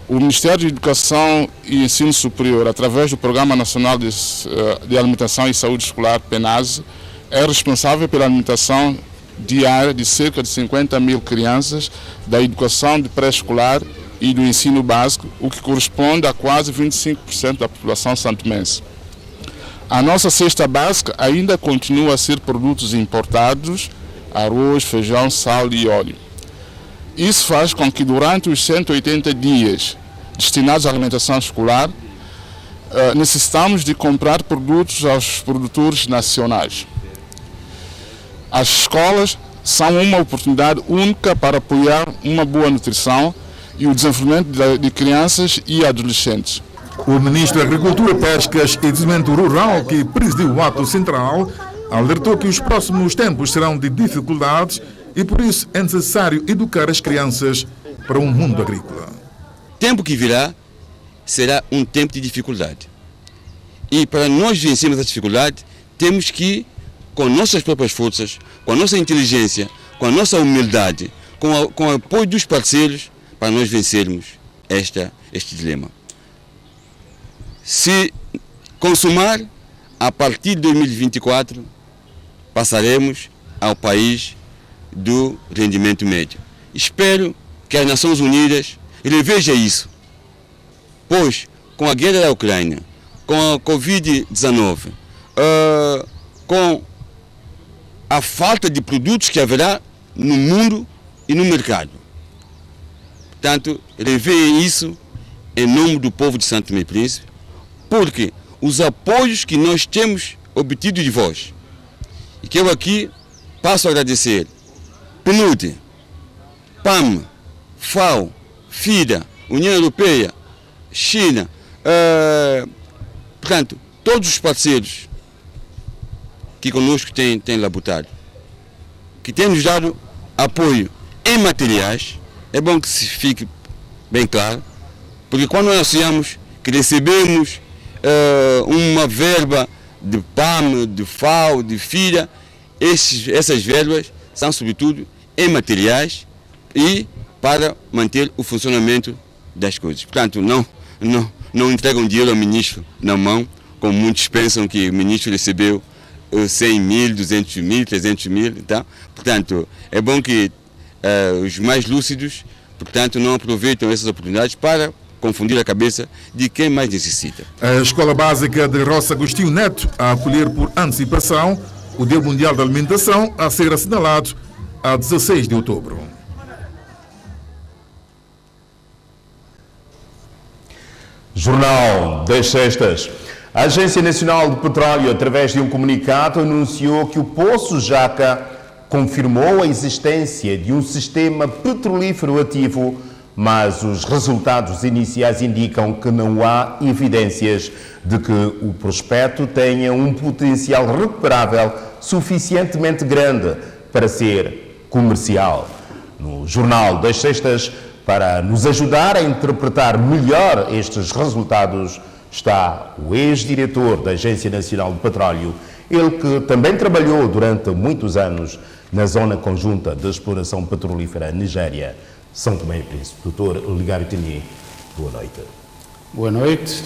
O Ministério da Educação e Ensino Superior, através do Programa Nacional de Alimentação e Saúde Escolar, PNAS, é responsável pela alimentação diária de cerca de 50 mil crianças da educação de pré-escolar e do ensino básico, o que corresponde a quase 25% da população santomense. A nossa cesta básica ainda continua a ser produtos importados, arroz, feijão, sal e óleo. Isso faz com que durante os 180 dias destinados à alimentação escolar, necessitamos de comprar produtos aos produtores nacionais. As escolas são uma oportunidade única para apoiar uma boa nutrição e o desenvolvimento de crianças e adolescentes. O Ministro da Agricultura, Pescas e Desenvolvimento Rural, que presidiu o ato central, alertou que os próximos tempos serão de dificuldades e por isso é necessário educar as crianças para um mundo agrícola. O tempo que virá será um tempo de dificuldade. E para nós vencermos a dificuldade, temos que, com nossas próprias forças, com a nossa inteligência, com a nossa humildade, com o apoio dos parceiros, para nós vencermos este dilema. Se consumar, a partir de 2024, passaremos ao país do rendimento médio. espero que as Nações Unidas revejam isso, pois com a guerra da Ucrânia, com a Covid-19, com a falta de produtos que haverá no mundo e no mercado. Portanto, revejem isso em nome do povo de Santo Tomé e Príncipe, porque os apoios que nós temos obtido de vós, e que eu aqui passo a agradecer, PNUD, PAM, FAO, FIDA, União Europeia, China, portanto, todos os parceiros que conosco têm labutado, que têm nos dado apoio em materiais, é bom que se fique bem claro, porque quando nós anunciamos que recebemos uma verba de PAM, de FAO, de FIDA, essas verbas são sobretudo em materiais e para manter o funcionamento das coisas. Portanto, não entregam dinheiro ao ministro na mão, como muitos pensam que o ministro recebeu 100 mil, 200 mil, 300 mil. Então, portanto, é bom que os mais lúcidos, portanto, não aproveitam essas oportunidades para confundir a cabeça de quem mais necessita. A Escola Básica de Roça Agostinho Neto a acolher por antecipação o Dia Mundial da Alimentação a ser assinalado a 16 de outubro. Jornal das Sextas. A Agência Nacional de Petróleo, através de um comunicado, anunciou que o Poço Jaca confirmou a existência de um sistema petrolífero ativo, mas os resultados iniciais indicam que não há evidências de que o prospecto tenha um potencial recuperável suficientemente grande para ser comercial. No Jornal das Sextas, para nos ajudar a interpretar melhor estes resultados, está o ex-diretor da Agência Nacional de Petróleo, ele que também trabalhou durante muitos anos na Zona Conjunta de Exploração Petrolífera Nigéria, São Tomé e Príncipe. Doutor Ligário Tenier, boa noite. Boa noite.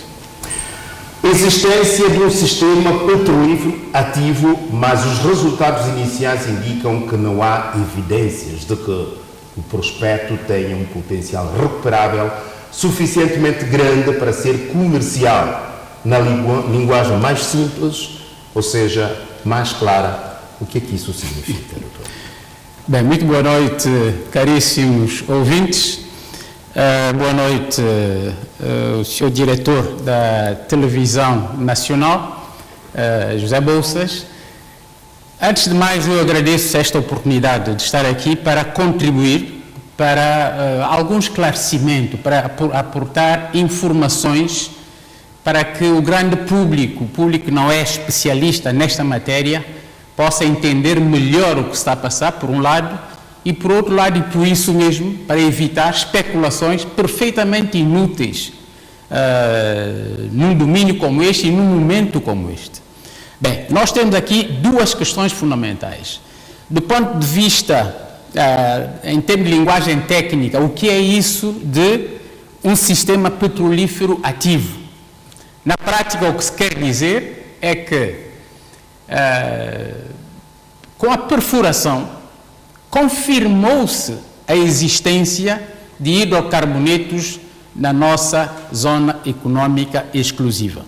Existência de um sistema petrolífero ativo, mas os resultados iniciais indicam que não há evidências de que o prospecto tenha um potencial recuperável suficientemente grande para ser comercial. Na linguagem mais simples, ou seja, mais clara, o que é que isso significa, doutor? Bem, muito boa noite, caríssimos ouvintes. Boa noite, o senhor diretor da Televisão Nacional, José Bolsas. Antes de mais, eu agradeço esta oportunidade de estar aqui para contribuir para algum esclarecimento, para aportar informações para que o grande público, o público que não é especialista nesta matéria, possa entender melhor o que está a passar, por um lado, e por outro lado, e por isso mesmo, para evitar especulações perfeitamente inúteis num domínio como este e num momento como este. Bem, nós temos aqui duas questões fundamentais. Do ponto de vista, em termos de linguagem técnica, o que é isso de um sistema petrolífero ativo? Na prática, o que se quer dizer é que, com a perfuração, confirmou-se a existência de hidrocarbonetos na nossa zona econômica exclusiva.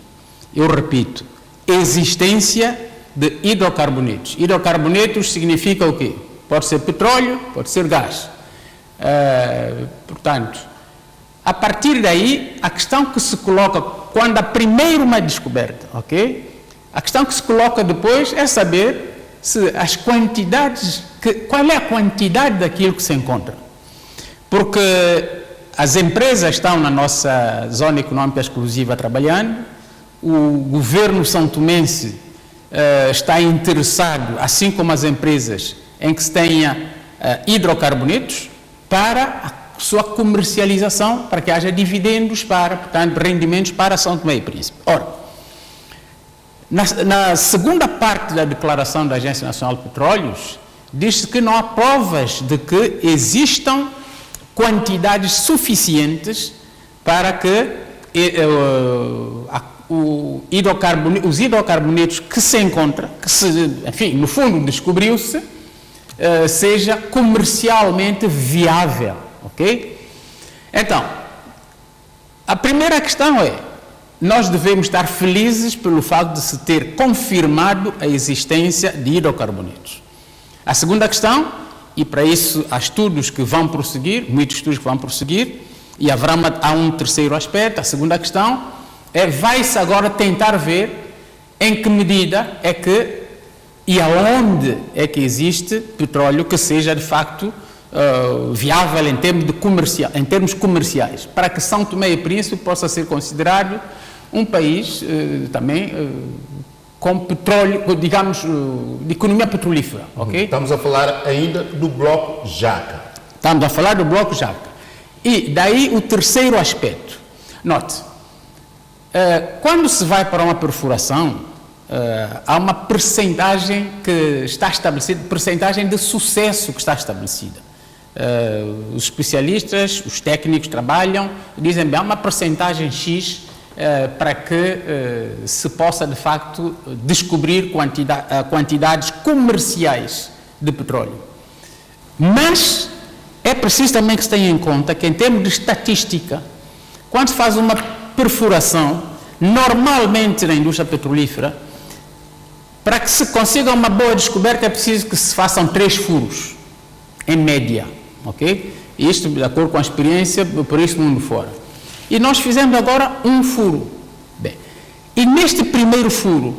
Eu repito, existência de hidrocarbonetos. Hidrocarbonetos significa o quê? Pode ser petróleo, pode ser gás. Portanto, a partir daí, a questão que se coloca, quando há primeiro uma descoberta, ok? A questão que se coloca depois é saber se as quantidades, qual é a quantidade daquilo que se encontra. Porque as empresas estão na nossa zona econômica exclusiva trabalhando, o governo são-tomense está interessado, assim como as empresas, em que se tenha hidrocarbonetos para a sua comercialização, para que haja dividendos, portanto, rendimentos para São Tomé e Príncipe. Ora, na segunda parte da declaração da Agência Nacional de Petróleos, diz-se que não há provas de que existam quantidades suficientes para que os hidrocarbonetos que se encontram, enfim, no fundo descobriu-se seja comercialmente viável, ok? Então, a primeira questão é, nós devemos estar felizes pelo facto de se ter confirmado a existência de hidrocarbonetos. A segunda questão, e para isso há estudos que vão prosseguir, muitos estudos que vão prosseguir, e há um terceiro aspecto, a segunda questão é, vai-se agora tentar ver em que medida é que e aonde é que existe petróleo que seja de facto viável em termos comerciais, para que São Tomé e Príncipe possa ser considerado um país também com petróleo, digamos, de economia petrolífera, ok? Estamos a falar ainda do bloco Jaca. Estamos a falar do bloco Jaca. E daí o terceiro aspecto. Note, quando se vai para uma perfuração, há uma percentagem que está estabelecida, percentagem de sucesso que está estabelecida. Os especialistas, os técnicos trabalham, dizem bem, há uma percentagem X para que se possa de facto descobrir quantidades comerciais de petróleo. Mas é preciso também que se tenha em conta que, em termos de estatística, quando se faz uma perfuração, normalmente na indústria petrolífera, para que se consiga uma boa descoberta é preciso que se façam 3 furos, em média, ok? Isto de acordo com a experiência, por isso mundo fora. E nós fizemos agora um furo. Bem, e neste primeiro furo,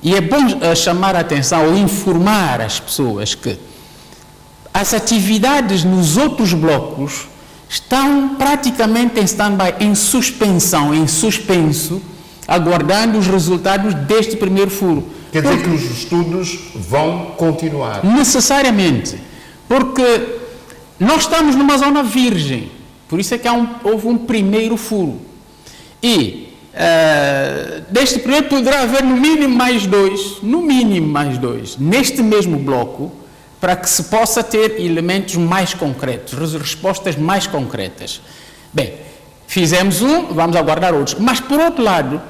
e é bom chamar a atenção ou informar as pessoas que as atividades nos outros blocos estão praticamente em stand-by, em suspensão, em suspenso, aguardando os resultados deste primeiro furo. Quer dizer que os estudos vão continuar? Necessariamente, porque nós estamos numa zona virgem, por isso é que houve um primeiro furo. E deste primeiro poderá haver no mínimo mais 2, neste mesmo bloco, para que se possa ter elementos mais concretos, respostas mais concretas. Bem, fizemos um, vamos aguardar outros. Mas, por outro lado,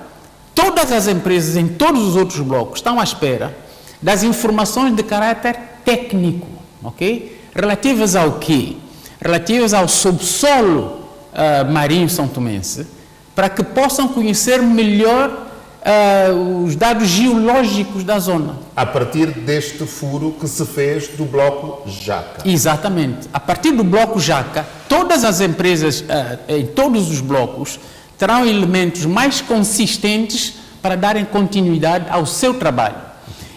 todas as empresas em todos os outros blocos estão à espera das informações de caráter técnico, ok? Relativas ao quê? Relativas ao subsolo marinho são-tomense, para que possam conhecer melhor os dados geológicos da zona. A partir deste furo que se fez do bloco Jaca. Exatamente. A partir do bloco Jaca, todas as empresas em todos os blocos terão elementos mais consistentes para darem continuidade ao seu trabalho.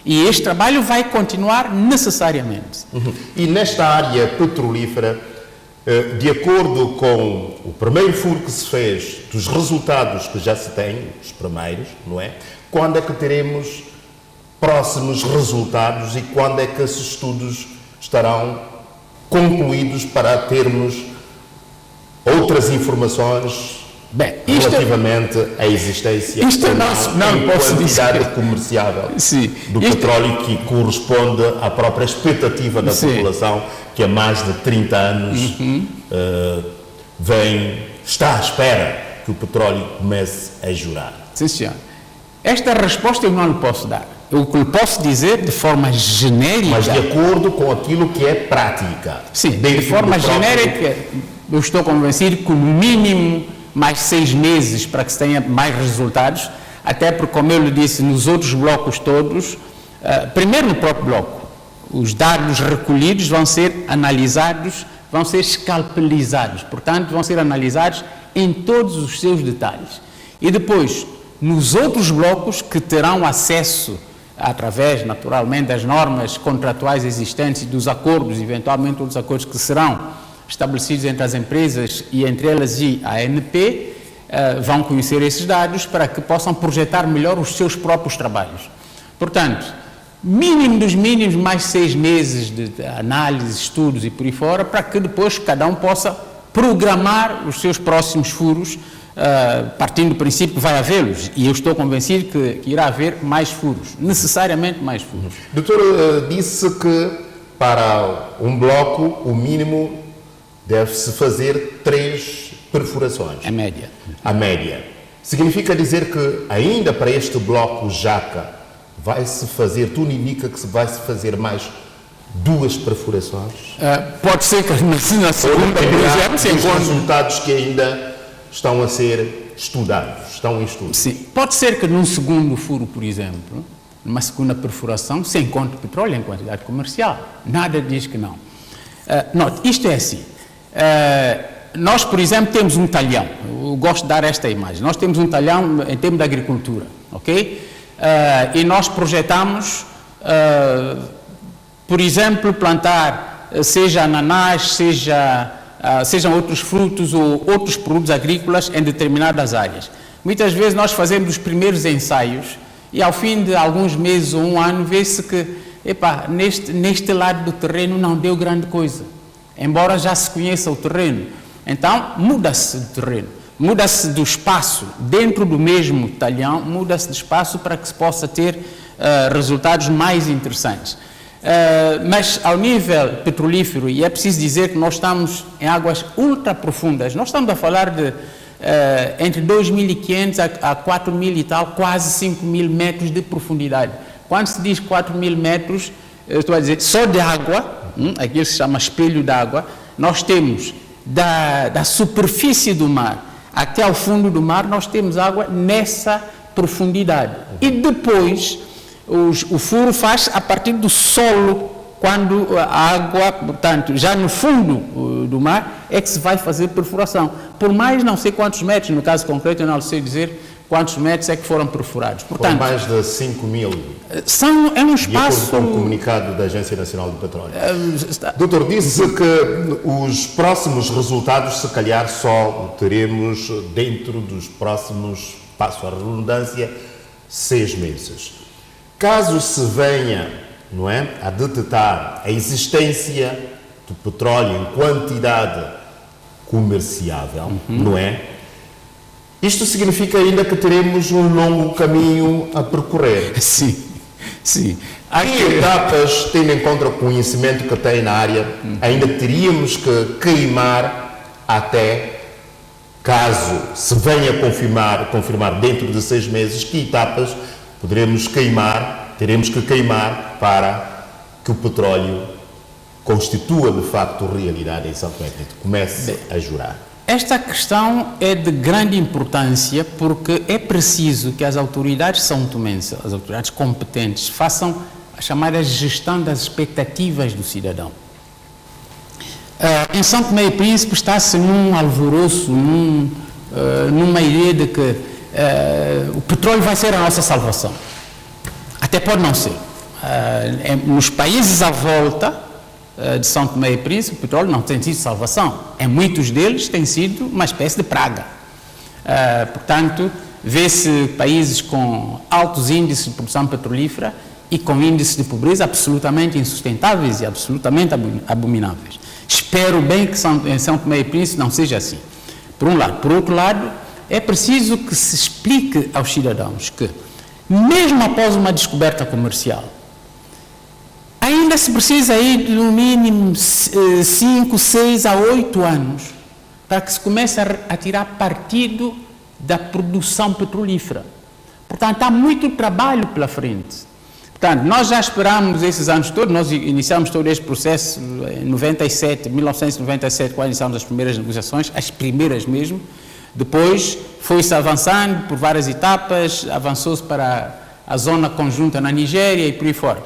E este trabalho vai continuar necessariamente. E nesta área petrolífera, de acordo com o primeiro furo que se fez, dos resultados que já se tem, os primeiros, não é? Quando é que teremos próximos resultados e quando é que esses estudos estarão concluídos para termos outras informações relativamente à existência não posso quantidade comerciável do petróleo que corresponde à própria expectativa da população que há mais de 30 anos está à espera que o petróleo comece a jurar. Sim, senhor. Esta resposta eu não lhe posso dar. O que lhe posso dizer de forma genérica... Mas de acordo com aquilo que é prática. Sim, de forma genérica, eu estou convencido que no mínimo mais 6 meses para que se tenha mais resultados, até porque, como eu lhe disse, nos outros blocos todos, primeiro no próprio bloco, os dados recolhidos vão ser analisados, vão ser escalpelizados, portanto, vão ser analisados em todos os seus detalhes. E depois, nos outros blocos que terão acesso, através, naturalmente, das normas contratuais existentes e dos acordos, eventualmente outros acordos que serão estabelecidos entre as empresas e entre elas e a ANP, vão conhecer esses dados para que possam projetar melhor os seus próprios trabalhos. Portanto, mínimo dos mínimos, mais 6 meses de análise, estudos e por aí fora, para que depois cada um possa programar os seus próximos furos, partindo do princípio que vai havê-los, e eu estou convencido que irá haver mais furos, necessariamente mais furos. Doutor, disse que para um bloco, o mínimo deve-se fazer 3 perfurações. A média. A média. Significa dizer que ainda para este bloco Jaca vai-se fazer, tudo indica que vai-se fazer mais 2 perfurações? Pode ser que na segunda, por exemplo, se encontre resultados que ainda estão a ser estudados, estão em estudo. Sim, pode ser que num segundo furo, por exemplo, numa segunda perfuração, se encontre petróleo em quantidade comercial. Nada diz que não. Note, isto é assim. Nós, por exemplo, temos um talhão. Eu gosto de dar esta imagem. Nós temos um talhão em termos de agricultura, ok? E nós projetamos, por exemplo, plantar, seja ananás, sejam outros frutos ou outros produtos agrícolas em determinadas áreas. Muitas vezes nós fazemos os primeiros ensaios e ao fim de alguns meses ou um ano vê-se que, neste lado do terreno não deu grande coisa, embora já se conheça o terreno. Então, muda-se de terreno, muda-se do espaço, dentro do mesmo talhão, muda-se de espaço para que se possa ter resultados mais interessantes. Mas ao nível petrolífero, e é preciso dizer que nós estamos em águas ultra profundas, nós estamos a falar de entre 2.500 a 4.000 e tal, quase 5.000 metros de profundidade. Quando se diz 4.000 metros, eu estou a dizer só de água, aquilo se chama espelho d'água, nós temos da superfície do mar até ao fundo do mar, nós temos água nessa profundidade. E depois o furo faz a partir do solo, quando a água, portanto, já no fundo do mar, é que se vai fazer perfuração. Por mais não sei quantos metros, no caso concreto eu não sei dizer quantos metros é que foram perfurados. Portanto, por mais de 5.000. É um espaço... De acordo com o comunicado da Agência Nacional do Petróleo. Doutor, disse que os próximos resultados, se calhar, só teremos dentro dos próximos, passo a redundância, 6 meses. Caso se venha, não é, a detectar a existência do petróleo em quantidade comerciável, não é? Isto significa ainda que teremos um longo caminho a percorrer. Sim, sim. Que etapas, tendo em conta o conhecimento que tem na área, ainda teríamos que queimar até, caso se venha confirmar dentro de 6 meses, que etapas teremos que queimar para que o petróleo constitua de facto realidade em São Tomé e Príncipe, comece a jurar? Esta questão é de grande importância porque é preciso que as autoridades são-tomenses, as autoridades competentes, façam a chamada gestão das expectativas do cidadão. Em São Tomé e Príncipe está-se num alvoroço, numa ideia de que o petróleo vai ser a nossa salvação. Até pode não ser. Nos países à volta de São Tomé e Príncipe, o petróleo não tem sido salvação. Em muitos deles tem sido uma espécie de praga. Portanto, vê-se países com altos índices de produção petrolífera e com índices de pobreza absolutamente insustentáveis e absolutamente abomináveis. Espero bem que em São Tomé e Príncipe não seja assim. Por um lado. Por outro lado, é preciso que se explique aos cidadãos que, mesmo após uma descoberta comercial, ainda se precisa ir de no mínimo 5, 6 a 8 anos para que se comece a tirar partido da produção petrolífera. Portanto, há muito trabalho pela frente. Portanto, nós já esperamos esses anos todos, nós iniciamos todo este processo em 1997, quando iniciamos as primeiras negociações, as primeiras mesmo. Depois foi-se avançando por várias etapas, avançou-se para a zona conjunta na Nigéria e por aí fora.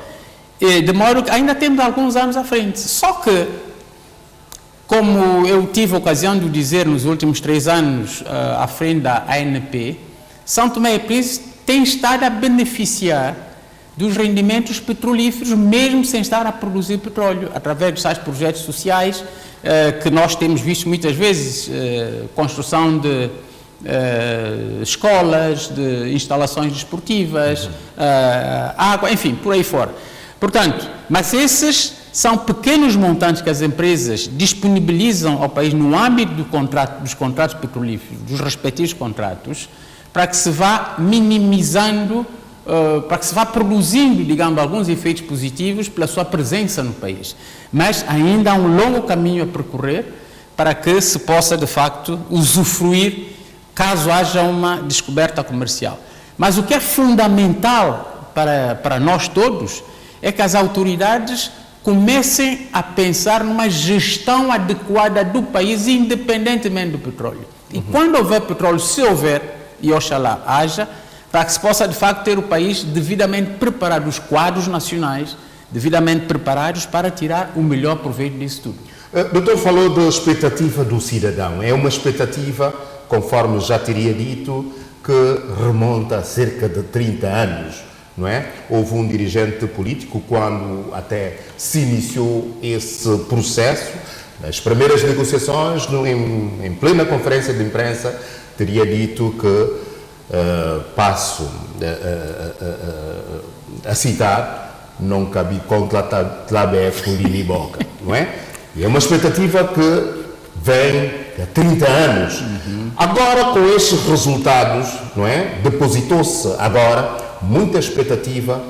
De modo que ainda temos alguns anos à frente. Só que, como eu tive a ocasião de dizer nos últimos 3 anos à frente da ANP, São Tomé e Príncipe tem estado a beneficiar dos rendimentos petrolíferos, mesmo sem estar a produzir petróleo, através de tais projetos sociais que nós temos visto muitas vezes, construção de escolas, de instalações desportivas, água, enfim, por aí fora. Portanto, mas esses são pequenos montantes que as empresas disponibilizam ao país no âmbito dos contratos petrolíferos, dos respectivos contratos, para que se vá minimizando, para que se vá produzindo, digamos, alguns efeitos positivos pela sua presença no país. Mas ainda há um longo caminho a percorrer para que se possa, de facto, usufruir caso haja uma descoberta comercial. Mas o que é fundamental para nós todos é que as autoridades comecem a pensar numa gestão adequada do país, independentemente do petróleo. E quando houver petróleo, se houver, e oxalá haja, para que se possa de facto ter o país devidamente preparado, os quadros nacionais devidamente preparados para tirar o melhor proveito disso tudo. Doutor, falou da expectativa do cidadão. É uma expectativa, conforme já teria dito, que remonta a cerca de 30 anos, não é? Houve um dirigente político, quando até se iniciou esse processo, nas primeiras negociações, em plena conferência de imprensa, teria dito que, passo a citar, não cabe contra Tlabeco e Boca, não é? E é uma expectativa que vem há 30 anos. Agora, com estes resultados, não é? Depositou-se agora muita expectativa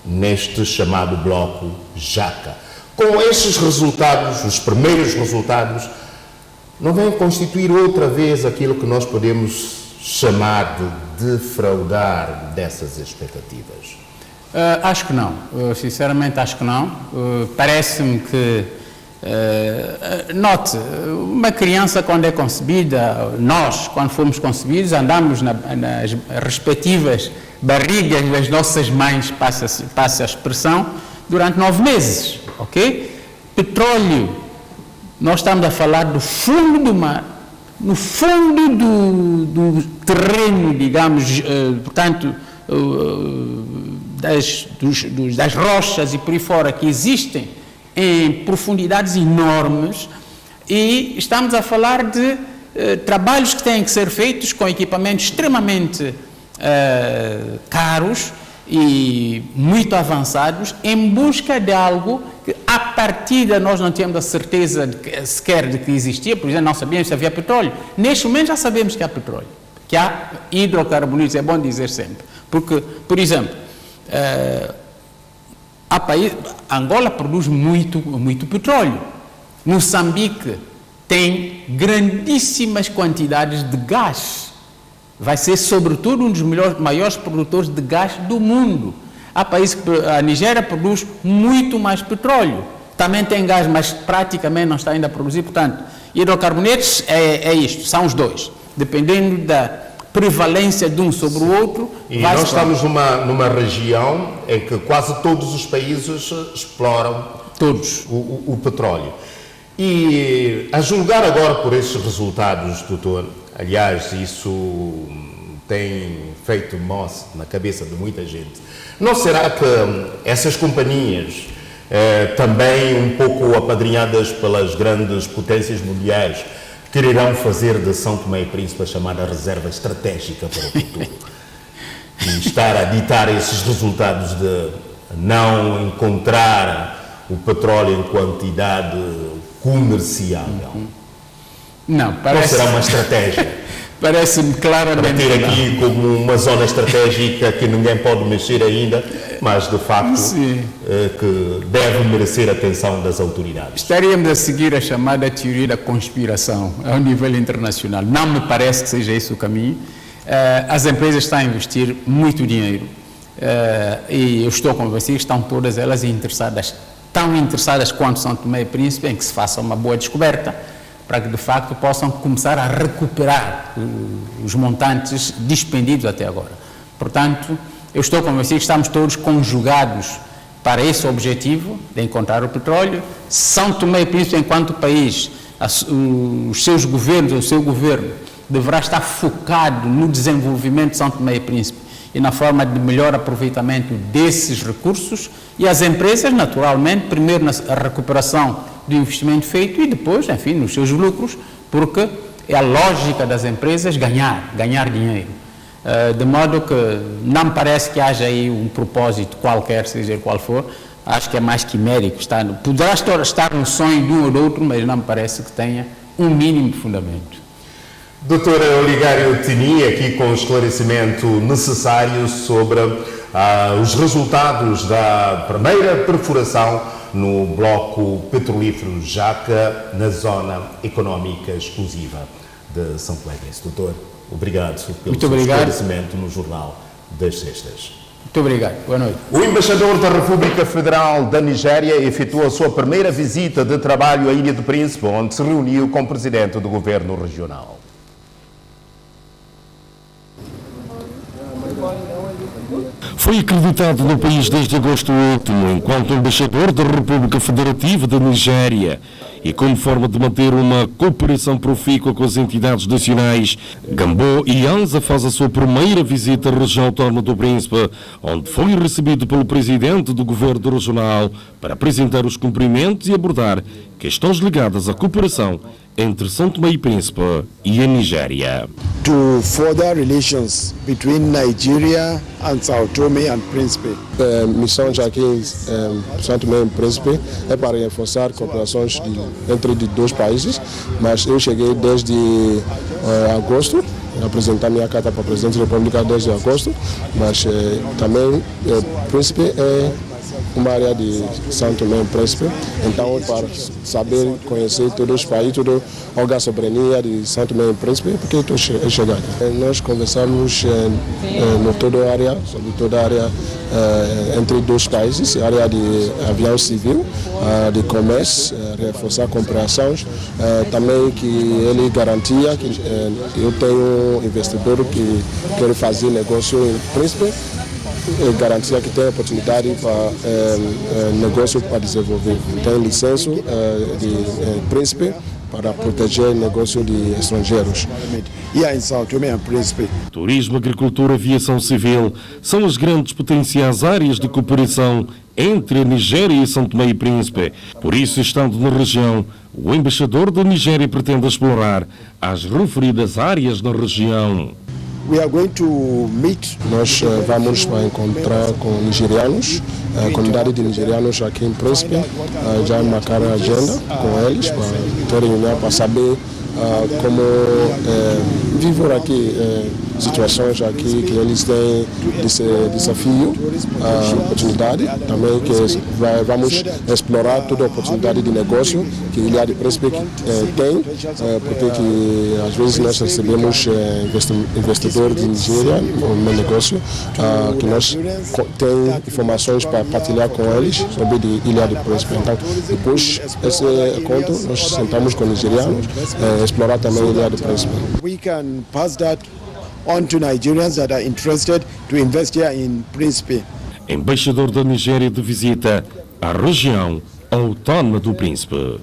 neste chamado bloco Jaca. Com estes resultados, os primeiros resultados, não vem constituir outra vez aquilo que nós podemos chamar de defraudar dessas expectativas? Acho que não. Sinceramente, acho que não. Parece-me que, note, uma criança quando é concebida, nós, quando fomos concebidos, andamos nas respectivas barrigas das nossas mães, passa a expressão, durante 9 meses, ok? Petróleo, nós estamos a falar do fundo do mar, no fundo do terreno, digamos, portanto, das rochas e por aí fora, que existem em profundidades enormes, e estamos a falar de trabalhos que têm que ser feitos com equipamentos extremamente caros e muito avançados, em busca de algo que, à partida, nós não tínhamos a certeza sequer de que existia. Por exemplo, não sabíamos se havia petróleo. Neste momento já sabemos que há petróleo, que há hidrocarbonetos, é bom dizer sempre. Porque, por exemplo, Angola produz muito petróleo. Moçambique tem grandíssimas quantidades de gás. Vai ser, sobretudo, um dos maiores produtores de gás do mundo. Há países que a Nigéria produz muito mais petróleo. Também tem gás, mas praticamente não está ainda a produzir. Portanto, hidrocarbonetos é isto, são os dois. Dependendo da prevalência de um sobre o outro. E nós estamos numa região em que quase todos os países exploram o petróleo. E a julgar agora por estes resultados, doutor, aliás, isso tem feito moça na cabeça de muita gente, não será que essas companhias, também um pouco apadrinhadas pelas grandes potências mundiais, quererão fazer de São Tomé e Príncipe a chamada reserva estratégica para o futuro? E estar a ditar esses resultados de não encontrar o petróleo em quantidade comerciável? Não, parece... Não será uma estratégia? Parece-me claramente para ter aqui como uma zona estratégica que ninguém pode mexer ainda, mas de facto que deve merecer a atenção das autoridades. Estaríamos a seguir a chamada teoria da conspiração ao nível internacional. Não me parece que seja esse o caminho. As empresas estão a investir muito dinheiro e eu estou convencido que estão todas elas interessadas, tão interessadas quanto São Tomé e Príncipe, em que se faça uma boa descoberta, para que de facto possam começar a recuperar os montantes dispendidos até agora. Portanto, eu estou convencido que estamos todos conjugados para esse objetivo de encontrar o petróleo. São Tomé e Príncipe, enquanto país, os seus governos, o seu governo, deverá estar focado no desenvolvimento de São Tomé e Príncipe e na forma de melhor aproveitamento desses recursos, e as empresas, naturalmente, primeiro na recuperação do investimento feito e depois, enfim, nos seus lucros, porque é a lógica das empresas ganhar dinheiro. De modo que não me parece que haja aí um propósito qualquer, seja qual for. Acho que é mais quimérico. Poderá estar no sonho de um ou do outro, mas não me parece que tenha um mínimo de fundamento. Doutor Oligário Tini, aqui com o esclarecimento necessário sobre os resultados da primeira perfuração no bloco petrolífero Jaca, na zona económica exclusiva de São Tomé e Príncipe. Doutor, obrigado pelo seu esclarecimento no Jornal das Sextas. Muito obrigado. Boa noite. O embaixador da República Federal da Nigéria efetuou a sua primeira visita de trabalho à Ilha do Príncipe, onde se reuniu com o presidente do governo regional. Foi acreditado no país desde agosto último, enquanto embaixador da República Federativa da Nigéria, e como forma de manter uma cooperação profícua com as entidades nacionais, Gambo Ianza faz a sua primeira visita à região autónoma do Príncipe, onde foi recebido pelo presidente do governo regional para apresentar os cumprimentos e abordar questões ligadas à cooperação entre São Tomé e Príncipe e a Nigéria. To further relations between Nigeria and São Tomé and Príncipe. A missão já aqui em São Tomé e Príncipe é para reforçar cooperações entre os dois países, mas eu cheguei desde agosto, apresentar minha carta para o presidente da República desde agosto, mas também Príncipe é uma área de São Tomé e Príncipe, então para saber, conhecer todos os países, toda a soberania de São Tomé e Príncipe, porque estou chegando. Nós conversamos sobre toda a área entre dois países, a área de avião civil, de comércio, reforçar cooperações, também que ele garantia que eu tenho um investidor que quer fazer negócio em Príncipe, garantia que tem oportunidade para negócio para desenvolver. Tem licença de Príncipe para proteger negócio de estrangeiros. E em São Tomé e Príncipe. Turismo, agricultura, aviação civil são as grandes potenciais áreas de cooperação entre a Nigéria e São Tomé e Príncipe. Por isso, estando na região, o embaixador da Nigéria pretende explorar as referidas áreas na região. We are going to meet. Nós vamos encontrar com nigerianos, a comunidade de nigerianos aqui em Príncipe, já marcar a agenda com eles para ter reunião para saber como viver aqui situações aqui que eles têm desse desafio, oportunidade também que vamos explorar toda a oportunidade de negócio que a Ilha de Príncipe tem, porque que, às vezes nós recebemos investidores de Nigéria no negócio, que nós temos informações para partilhar com eles sobre a Ilha de Príncipe. Então, depois desse encontro, nós sentamos com nigerianos, explorar também a Ilha de Príncipe. We can pass that on to Nigerians that are interested to invest here in Príncipe. Embaixador da Nigéria de visita à região autónoma do Príncipe.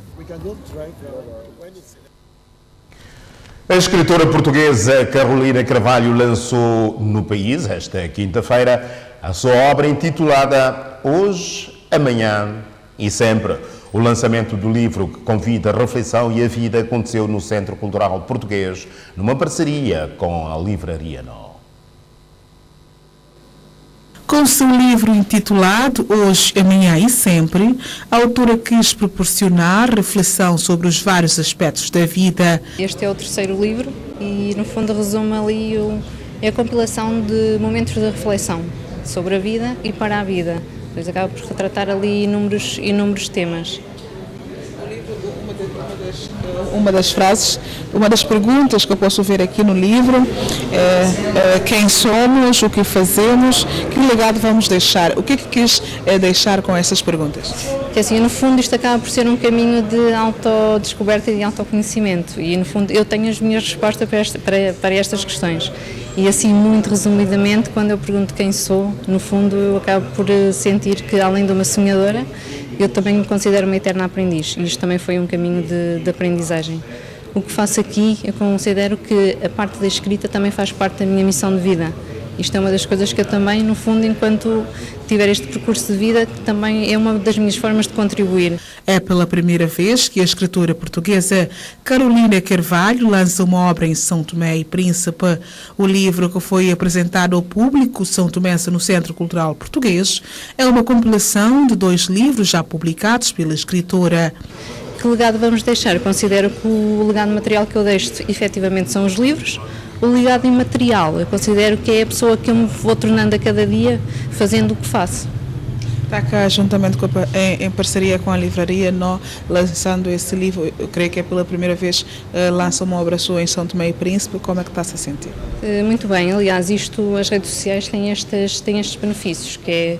A escritora portuguesa Carolina Carvalho lançou no país, esta quinta-feira, a sua obra intitulada Hoje, Amanhã e Sempre. O lançamento do livro que convida a reflexão e a vida aconteceu no Centro Cultural Português, numa parceria com a Livraria Nó. Com seu livro intitulado Hoje, Amanhã e Sempre, a autora quis proporcionar reflexão sobre os vários aspectos da vida. Este é o terceiro livro e, no fundo, resume ali a compilação de momentos de reflexão sobre a vida e para a vida. Depois acaba por retratar ali inúmeros temas. Uma das frases, uma das perguntas que eu posso ver aqui no livro é quem somos, o que fazemos, que legado vamos deixar? O que quis deixar com essas perguntas? Que assim, no fundo, isto acaba por ser um caminho de autodescoberta e de autoconhecimento e, no fundo, eu tenho as minhas respostas para estas questões. E assim, muito resumidamente, quando eu pergunto quem sou, no fundo eu acabo por sentir que, além de uma sonhadora, eu também me considero uma eterna aprendiz. E isto também foi um caminho de aprendizagem. O que faço aqui, eu considero que a parte da escrita também faz parte da minha missão de vida. Isto é uma das coisas que eu também, no fundo, enquanto tiver este percurso de vida, também é uma das minhas formas de contribuir. É pela primeira vez que a escritora portuguesa Carolina Carvalho lança uma obra em São Tomé e Príncipe. O livro, que foi apresentado ao público são tomense no Centro Cultural Português, é uma compilação de 2 livros já publicados pela escritora. Que legado vamos deixar? Eu considero que o legado material que eu deixo, efetivamente, são os livros. O legado imaterial, eu considero que é a pessoa que eu me vou tornando a cada dia fazendo o que faço. Está cá juntamente em parceria com a livraria Nó, lançando esse livro. Eu creio que é pela primeira vez lança uma obra sua em São Tomé e Príncipe. Como é que está-se a sentir? Muito bem, aliás, as redes sociais têm estes benefícios, que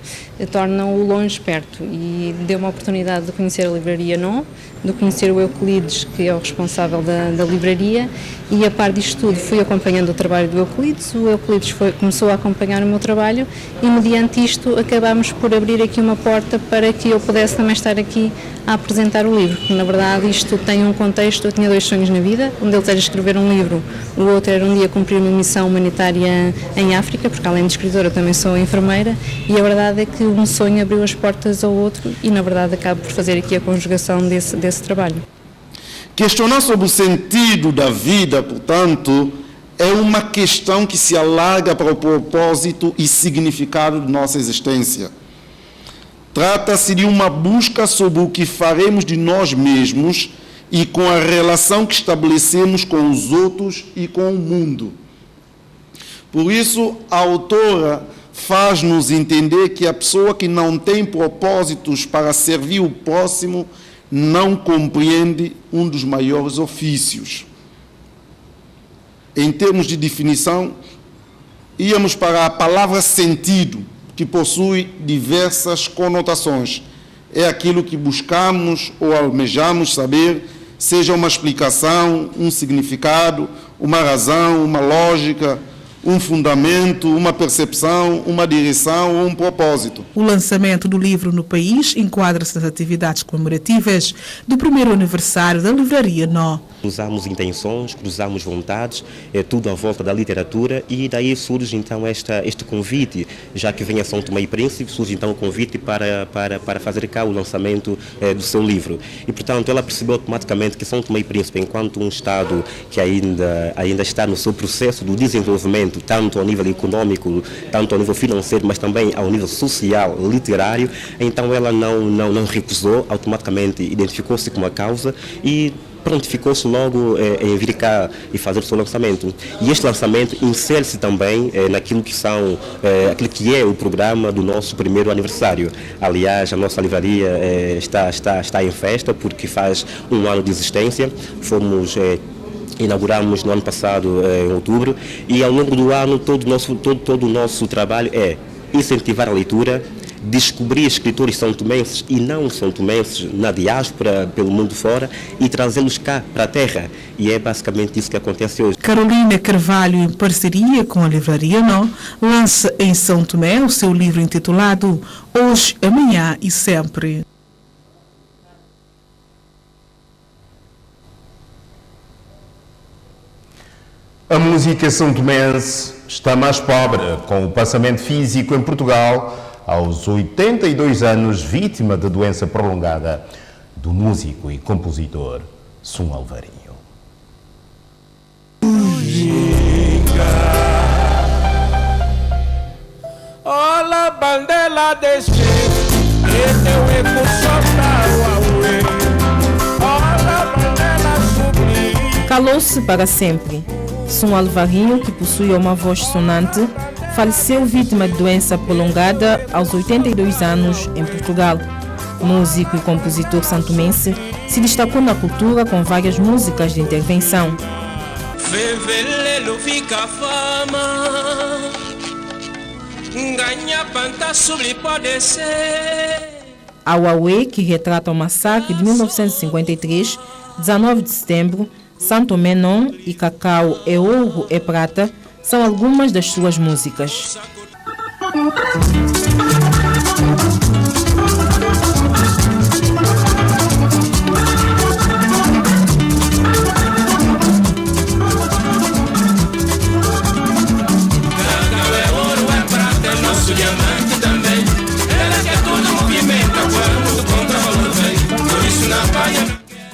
tornam o longe perto, e deu uma oportunidade de conhecer a livraria Nó, de conhecer o Euclides, que é o responsável da livraria, e a par disto tudo fui acompanhando o trabalho do Euclides. O Euclides começou a acompanhar o meu trabalho e, mediante isto, acabámos por abrir aqui uma porta para que eu pudesse também estar aqui a apresentar o livro. Na verdade, isto tem um contexto. Eu tinha 2 sonhos na vida, um deles era escrever um livro, o outro era um dia cumprir uma missão humanitária em África, porque além de escritora eu também sou enfermeira, e a verdade é que um sonho abriu as portas ao outro e, na verdade, acabo por fazer aqui a conjugação desse trabalho. Questionar sobre o sentido da vida, portanto, é uma questão que se alarga para o propósito e significado de nossa existência. Trata-se de uma busca sobre o que faremos de nós mesmos e com a relação que estabelecemos com os outros e com o mundo. Por isso, a autora faz-nos entender que a pessoa que não tem propósitos para servir o próximo não compreende um dos maiores ofícios. Em termos de definição, íamos para a palavra sentido, que possui diversas conotações. É aquilo que buscamos ou almejamos saber, seja uma explicação, um significado, uma razão, uma lógica, um fundamento, uma percepção, uma direção ou um propósito. O lançamento do livro no país enquadra-se nas atividades comemorativas do primeiro aniversário da livraria Nó. Cruzamos intenções, cruzamos vontades, é tudo à volta da literatura, e daí surge então este convite, já que vem a São Tomé e Príncipe, surge então o convite para fazer cá o lançamento do seu livro. E portanto ela percebeu automaticamente que São Tomé e Príncipe, enquanto um Estado que ainda está no seu processo de desenvolvimento, tanto ao nível econômico, tanto ao nível financeiro, mas também ao nível social, literário, então ela não recusou, automaticamente identificou-se com a causa e prontificou-se logo em vir cá e fazer o seu lançamento. E este lançamento insere-se também naquilo aquilo que é o programa do nosso primeiro aniversário. Aliás, a nossa livraria está em festa, porque faz 1 ano de existência. Inauguramos no ano passado, em outubro, e ao longo do ano todo o nosso trabalho é incentivar a leitura, descobrir escritores são-tomenses e não são-tomenses na diáspora, pelo mundo fora, e trazê-los cá para a terra. E é basicamente isso que acontece hoje. Carolina Carvalho, em parceria com a livraria Nó, lança em São Tomé o seu livro intitulado Hoje, Amanhã e Sempre. A música são-tomense está mais pobre, com o passamento físico em Portugal aos 82 anos, vítima de doença prolongada do músico e compositor Sum Alvarinho. Olha a bandela desse, teu eco olha a bandela subir. Calou-se para sempre. Sum Alvarinho, que possuía uma voz sonante, faleceu vítima de doença prolongada aos 82 anos em Portugal. Músico e compositor santomense, se destacou na cultura com várias músicas de intervenção. Fevelelo fica fama, ganha panta sobre pode ser. A Huawei, que retrata o massacre de 1953, 19 de setembro, São Tomé não e Cacau é ouro é prata, são algumas das suas músicas. Cacau é ouro, é prata, é nosso diamante também. Ela quer tudo movimenta quando contra valor vem. Por isso na palha.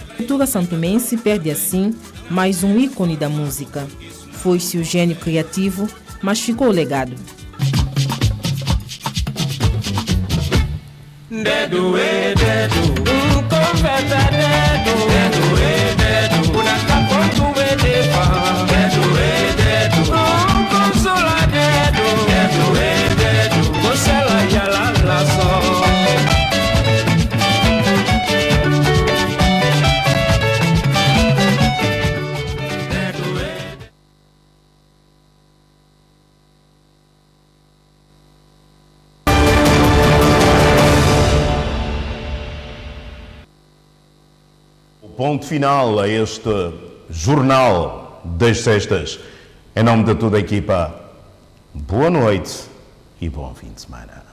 A cultura santomense perde assim mais um ícone da música. Foi-se o gênio criativo, mas ficou o legado. Dedo é dedo, conversa dedo. Dedo é dedo, buraca ponto é dedo. Dedo é dedo, consola dedo. Dedo é dedo, você lá e lá só. ponto final a este Jornal das Sextas. Em nome de toda a equipa, boa noite e bom fim de semana.